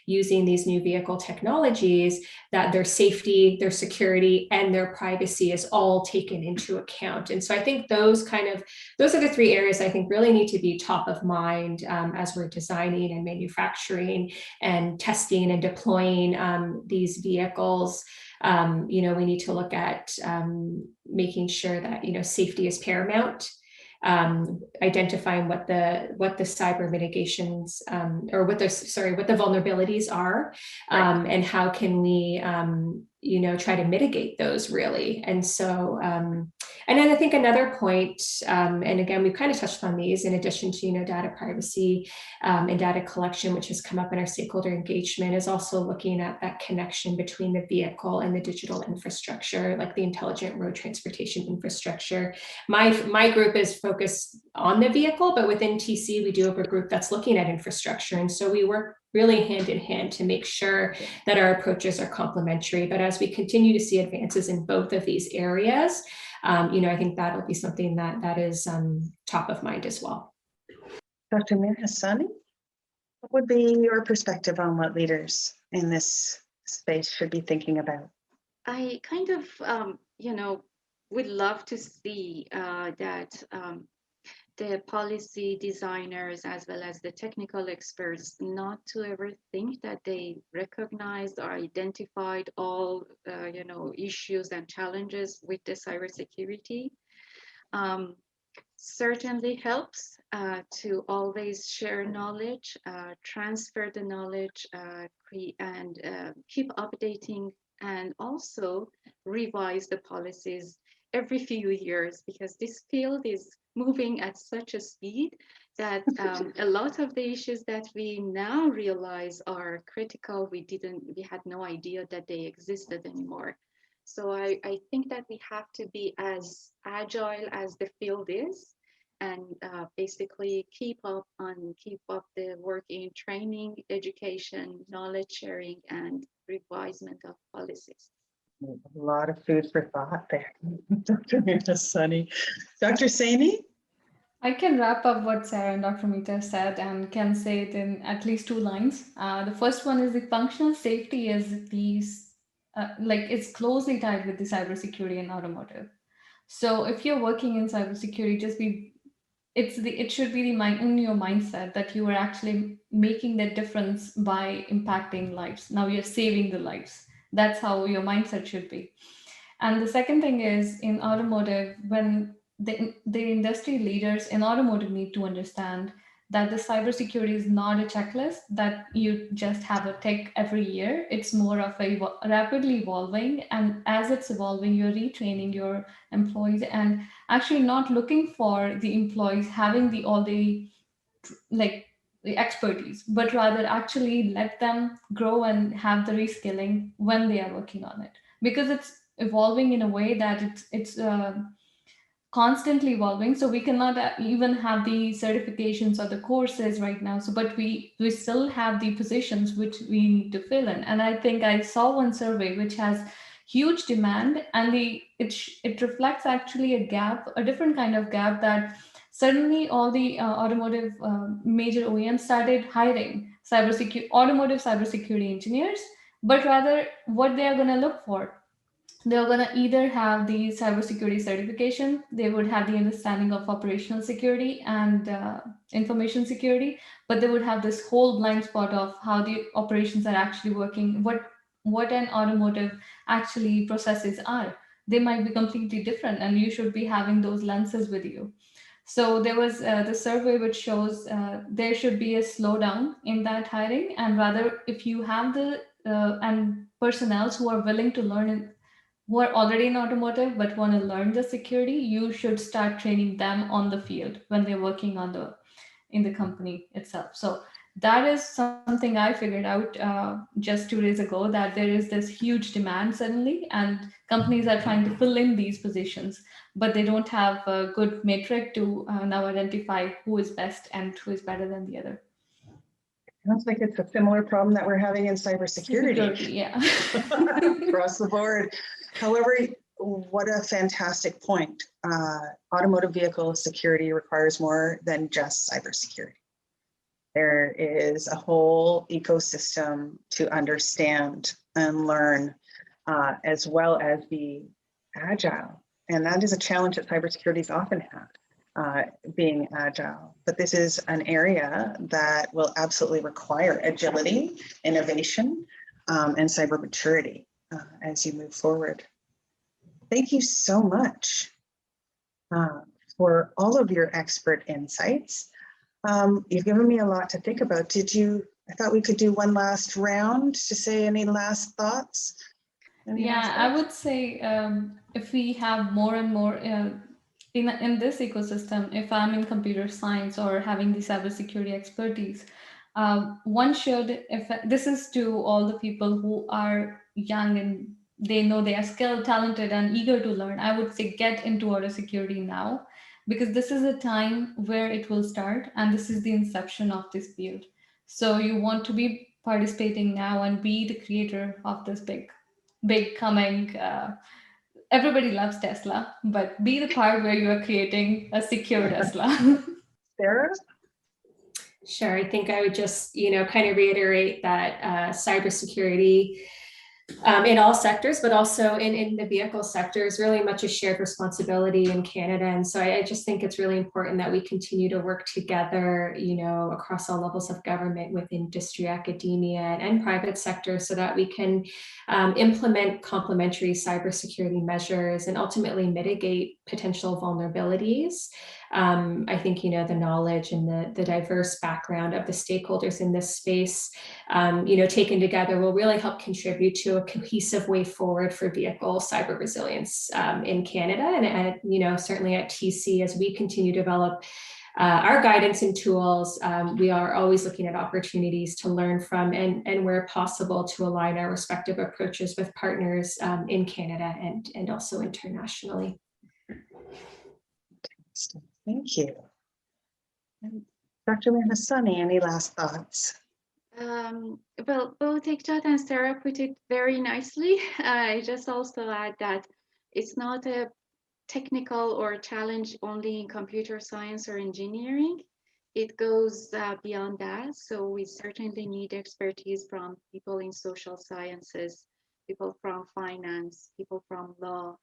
using these new vehicle technologies, that their safety, their security, and their privacy is all taken into account. And so I think those are the 3 areas I think really need to be top of mind as we're designing and manufacturing and testing and deploying these vehicles. We need to look at making sure that, safety is paramount. Identifying what the cyber mitigations or what the vulnerabilities are, and how can we try to mitigate those really. And so and then I think another point, and again we've kind of touched on these in addition to data privacy and data collection, which has come up in our stakeholder engagement, is also looking at that connection between the vehicle and the digital infrastructure, like the intelligent road transportation infrastructure. My group is focused on the vehicle, but within TC we do have a group that's looking at infrastructure, and so we work really hand in hand to make sure that our approaches are complementary. But as we continue to see advances in both of these areas, I think that'll be something that is top of mind as well. Dr. Mirhasani, what would be your perspective on what leaders in this space should be thinking about? I kind of, would love to see that the policy designers as well as the technical experts not to ever think that they recognized or identified all, issues and challenges with the cybersecurity. Certainly helps to always share knowledge, transfer the knowledge, and keep updating, and also revise the policies every few years, because this field is moving at such a speed that a lot of the issues that we now realize are critical, we had no idea that they existed anymore. So I think that we have to be as agile as the field is, and basically keep up the work in training, education, knowledge sharing, and revisement of policies. A lot of food for thought there, Dr. Mirhasani. Dr. Saini? I can wrap up what Sarah and Dr. Mita said and can say it in at least 2 lines. The first one is the functional safety is these, it's closely tied with the cybersecurity and automotive. So if you're working in cybersecurity, it should be in your mindset that you are actually making the difference by impacting lives. Now you're saving the lives. That's how your mindset should be. And the second thing is in automotive, when the industry leaders in automotive need to understand that the cybersecurity is not a checklist that you just have a tick every year. It's more of a rapidly evolving, and as it's evolving, you're retraining your employees and actually not looking for the employees having all the expertise, but rather actually let them grow and have the reskilling when they are working on it, because it's evolving in a way that it's constantly evolving. So we cannot even have the certifications or the courses right now. So, but we still have the positions which we need to fill in. And I think I saw one survey which has huge demand, and it reflects actually a different kind of gap, that suddenly all the automotive major OEMs started hiring automotive cybersecurity engineers, but rather what they are going to look for. They're going to either have the cybersecurity certification, they would have the understanding of operational security and information security, but they would have this whole blind spot of how the operations are actually working, what an automotive actually processes are. They might be completely different, and you should be having those lenses with you. So there was the survey which shows there should be a slowdown in that hiring, and rather if you have the and personnel who are willing to learn who are already in automotive but want to learn the security, you should start training them on the field when they're working in the company itself. So that is something I figured out just 2 days ago, that there is this huge demand suddenly, and companies are trying to fill in these positions, but they don't have a good metric to now identify who is best and who is better than the other. Sounds like it's a similar problem that we're having in cybersecurity. Yeah. Across the board. However, what a fantastic point. Automotive vehicle security requires more than just cybersecurity. There is a whole ecosystem to understand and learn, as well as be agile. And that is a challenge that cybersecurity's often had, being agile. But this is an area that will absolutely require agility, innovation, and cyber maturity. as you move forward. Thank you so much for all of your expert insights. You've given me a lot to think about. I thought we could do one last round to say any last thoughts? I would say if we have more and more in this ecosystem, if I'm in computer science or having the cybersecurity expertise, one should, if this is to all the people who are young and they know they are skilled, talented, and eager to learn, I would say get into auto security now, because this is a time where it will start, and this is the inception of this field. So you want to be participating now and be the creator of this big coming. Everybody loves Tesla, but be the part where you are creating a secure Tesla. Sarah? Sure. I think I would just, kind of reiterate that cybersecurity in all sectors, but also in the vehicle sector is really much a shared responsibility in Canada. And so I just think it's really important that we continue to work together, across all levels of government, with industry, academia, and private sector, so that we can implement complementary cybersecurity measures and ultimately mitigate potential vulnerabilities. I think, the knowledge and the diverse background of the stakeholders in this space, taken together will really help contribute to a cohesive way forward for vehicle cyber resilience in Canada. And certainly at TC, as we continue to develop our guidance and tools, we are always looking at opportunities to learn from and where possible to align our respective approaches with partners in Canada and also internationally. Thank you. And Dr. Mahasani, any last thoughts? Well, both Ekjot and Sarah put it very nicely. I just also add that it's not a technical or challenge only in computer science or engineering. It goes beyond that. So we certainly need expertise from people in social sciences, people from finance, people from law,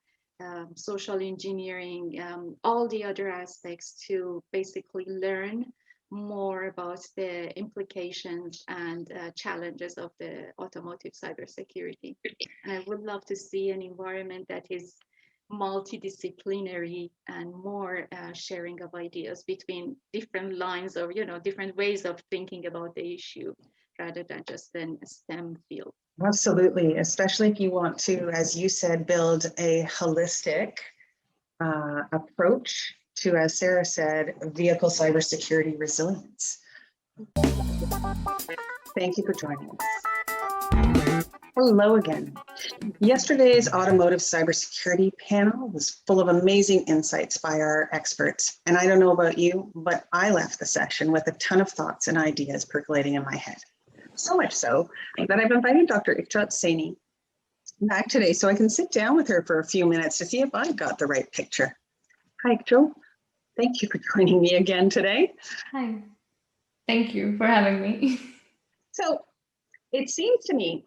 social engineering, all the other aspects to basically learn more about the implications and challenges of the automotive cybersecurity. And I would love to see an environment that is multidisciplinary and more sharing of ideas between different lines of, different ways of thinking about the issue, rather than just a STEM field. Absolutely, especially if you want to, as you said, build a holistic approach to, as Sarah said, vehicle cybersecurity resilience. Thank you for joining us. Hello again. Yesterday's automotive cybersecurity panel was full of amazing insights by our experts. And I don't know about you, but I left the session with a ton of thoughts and ideas percolating in my head. So much so that I've invited Dr. Ekjot Saini back today so I can sit down with her for a few minutes to see if I've got the right picture. Hi, Joe. Thank you for joining me again today. Hi. Thank you for having me. So it seems to me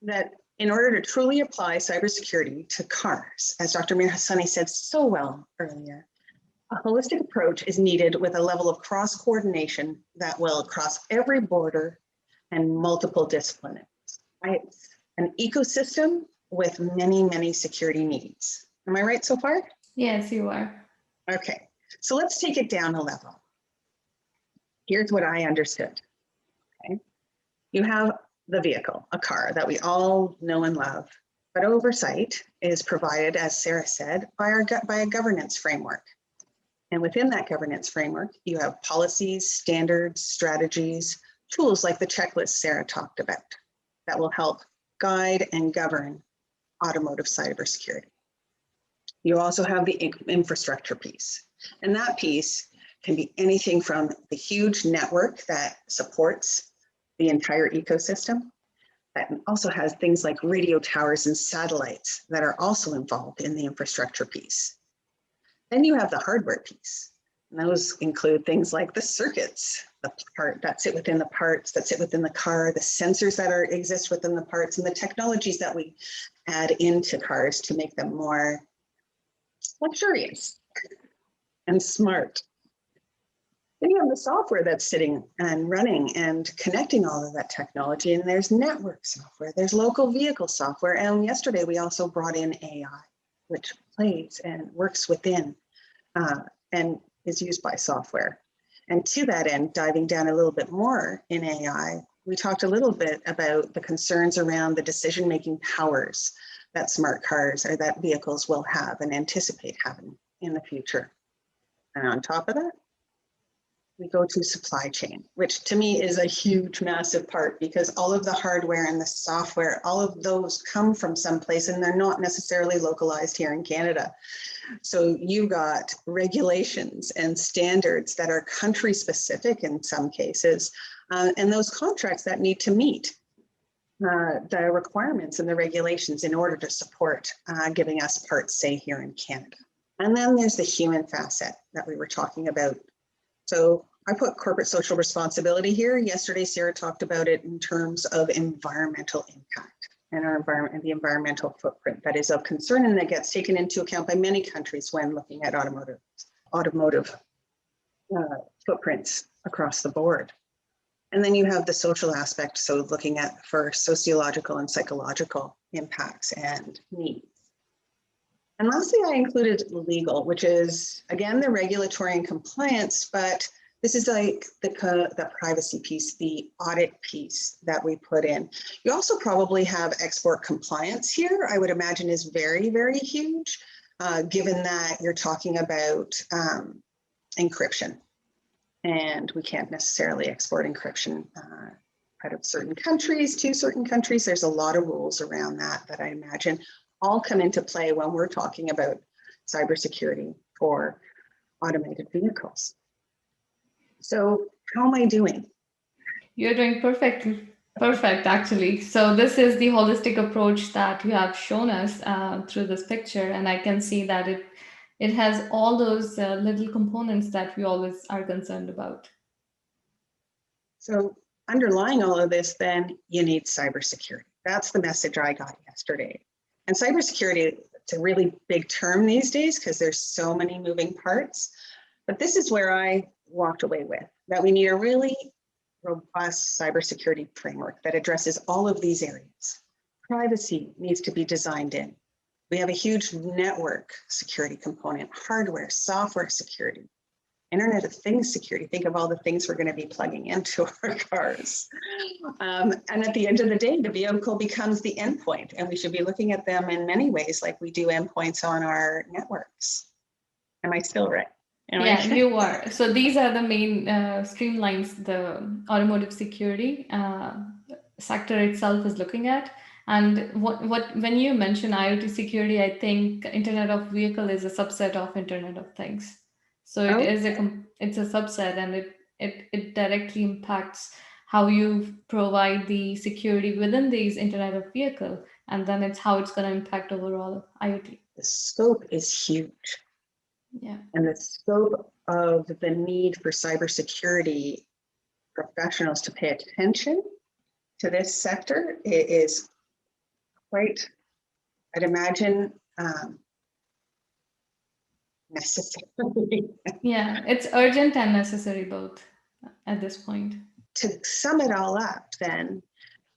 that in order to truly apply cybersecurity to cars, as Dr. Mahasani said so well earlier, a holistic approach is needed with a level of cross-coordination that will cross every border and multiple disciplines. It's an ecosystem with many, many security needs. Am I right so far? Yes, you are. Okay, so let's take it down a level. Here's what I understood. Okay, you have the vehicle, a car that we all know and love, but oversight is provided, as Sarah said, by a governance framework. And within that governance framework, you have policies, standards, strategies, tools like the checklist Sarah talked about that will help guide and govern automotive cybersecurity. You also have the infrastructure piece, and that piece can be anything from the huge network that supports the entire ecosystem, that also has things like radio towers and satellites that are also involved in the infrastructure piece. Then you have the hardware piece, and those include things like the circuits, the part that sit within the parts that sit within the car, the sensors that exist within the parts, and the technologies that we add into cars to make them more luxurious and smart. Then you have the software that's sitting and running and connecting all of that technology. And there's network software, there's local vehicle software. And yesterday we also brought in AI, which plays and works within and is used by software. And to that end, diving down a little bit more in AI, we talked a little bit about the concerns around the decision-making powers that smart cars or that vehicles will have and anticipate having in the future. And on top of that, we go to supply chain, which to me is a huge, massive part, because all of the hardware and the software, all of those come from someplace and they're not necessarily localized here in Canada. So you got regulations and standards that are country specific in some cases, and those contracts that need to meet the requirements and the regulations in order to support giving us parts, say, here in Canada. And then there's the human facet that we were talking about. So I put corporate social responsibility here. Yesterday, Sarah talked about it in terms of environmental impact and our environment and the environmental footprint that is of concern and that gets taken into account by many countries when looking at automotive footprints across the board. And then you have the social aspect, so looking at for sociological and psychological impacts and needs. And lastly, I included legal, which is, again, the regulatory and compliance, but this is like the privacy piece, the audit piece that we put in. You also probably have export compliance here, I would imagine is very, very huge, given that you're talking about encryption. And we can't necessarily export encryption out of certain countries to certain countries. There's a lot of rules around that I imagine all come into play when we're talking about cybersecurity for automated vehicles. So how am I doing? You're doing perfect, actually. So this is the holistic approach that you have shown us through this picture. And I can see that it has all those little components that we always are concerned about. So underlying all of this, then you need cybersecurity. That's the message I got yesterday. And cybersecurity, it's a really big term these days because there's so many moving parts. But this is where I walked away with, that we need a really robust cybersecurity framework that addresses all of these areas. Privacy needs to be designed in. We have a huge network security component, hardware, software security, Internet of Things security. Think of all the things we're going to be plugging into our cars. And at the end of the day, the vehicle becomes the endpoint, and we should be looking at them in many ways like we do endpoints on our networks. Am I still right? Yeah, you are. So these are the main streamlines the automotive security sector itself is looking at. And when you mention IoT security, I think Internet of Vehicle is a subset of Internet of Things. So it's a subset, and it directly impacts how you provide the security within these Internet of Vehicle, and then it's how it's going to impact overall IoT. The scope is huge. Yeah. And the scope of the need for cybersecurity professionals to pay attention to this sector is quite, I'd imagine, necessary. Yeah, it's urgent and necessary both at this point. To sum it all up, then,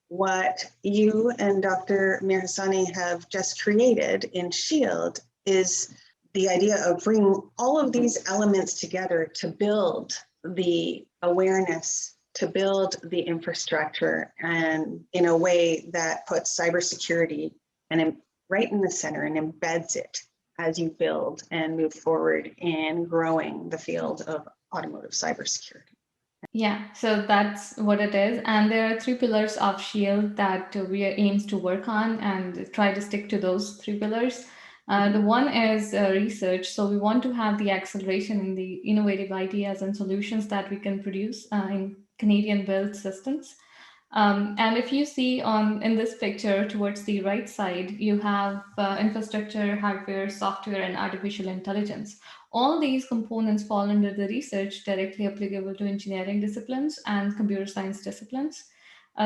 what you and Dr. Mirhasani have just created in SHIELD is the idea of bringing all of these elements together to build the awareness, to build the infrastructure, and in a way that puts cybersecurity right in the center and embeds it as you build and move forward in growing the field of automotive cybersecurity. Yeah, so that's what it is. And there are 3 pillars of SHIELD that we aims to work on and try to stick to those 3 pillars. The one is research. So we want to have the acceleration in the innovative ideas and solutions that we can produce in Canadian built systems. And if you see in this picture towards the right side, you have infrastructure, hardware, software, and artificial intelligence. All these components fall under the research directly applicable to engineering disciplines and computer science disciplines.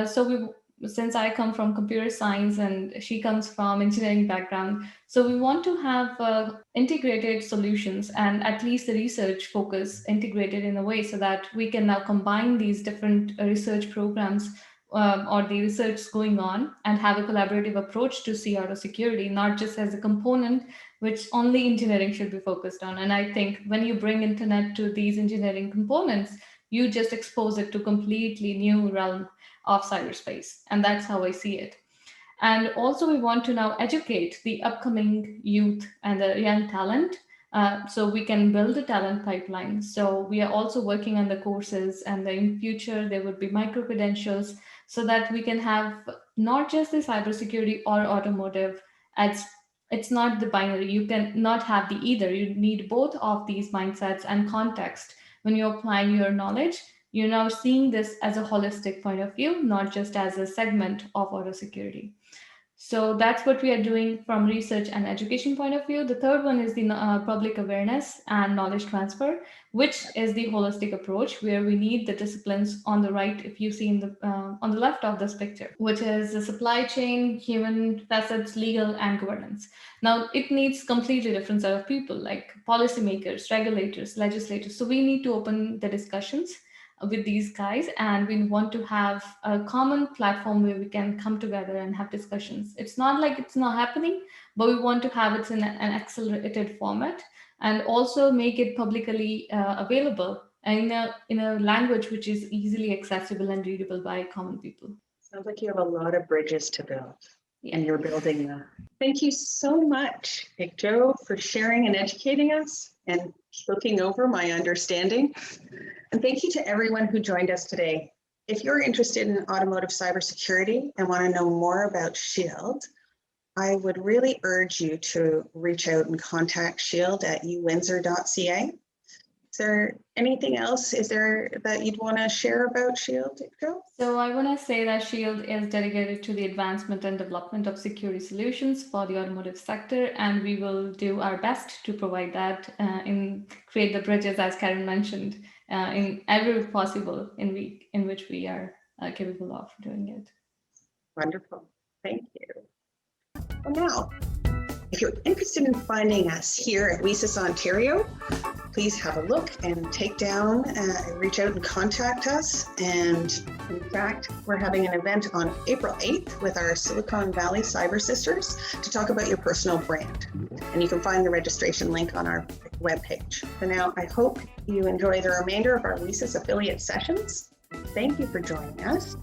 So since I come from computer science and she comes from engineering background, so we want to have integrated solutions and at least the research focus integrated in a way so that we can now combine these different research programs or the research going on and have a collaborative approach to see auto security, not just as a component which only engineering should be focused on. And I think when you bring internet to these engineering components, you just expose it to completely new realm of cyberspace. And that's how I see it. And also we want to now educate the upcoming youth and the young talent so we can build a talent pipeline. So we are also working on the courses, and in future there would be micro credentials so that we can have not just the cybersecurity or automotive as it's not the binary. You can not have the either. You need both of these mindsets and context when you're applying your knowledge. You're now seeing this as a holistic point of view, not just as a segment of auto security. So that's what we are doing from research and education point of view. The third one is the public awareness and knowledge transfer, which is the holistic approach where we need the disciplines on the right, if you see in the on the left of this picture, which is the supply chain, human facets, legal, and governance. Now, it needs completely different set of people like policymakers, regulators, legislators. So we need to open the discussions with these guys, and we want to have a common platform where we can come together and have discussions. It's not like it's not happening, but we want to have it in an accelerated format and also make it publicly available in a language which is easily accessible and readable by common people. Sounds like you have a lot of bridges to build, and you're building them. Thank you so much, Joe, for sharing and educating us and looking over my understanding. And thank you to everyone who joined us today. If you're interested in automotive cybersecurity and want to know more about SHIELD, I would really urge you to reach out and contact SHIELD at uwindsor.ca. Is there anything else that you'd want to share about SHIELD, Joe? So I want to say that SHIELD is dedicated to the advancement and development of security solutions for the automotive sector, and we will do our best to provide that and create the bridges, as Karen mentioned, in every possible in which we are capable of doing it. Wonderful. Thank you. Well, now, if you're interested in finding us here at WiCyS Ontario, please have a look and take down, reach out and contact us. And in fact, we're having an event on April 8th with our Silicon Valley Cyber Sisters to talk about your personal brand. And you can find the registration link on our webpage. For now, I hope you enjoy the remainder of our WiCyS affiliate sessions. Thank you for joining us.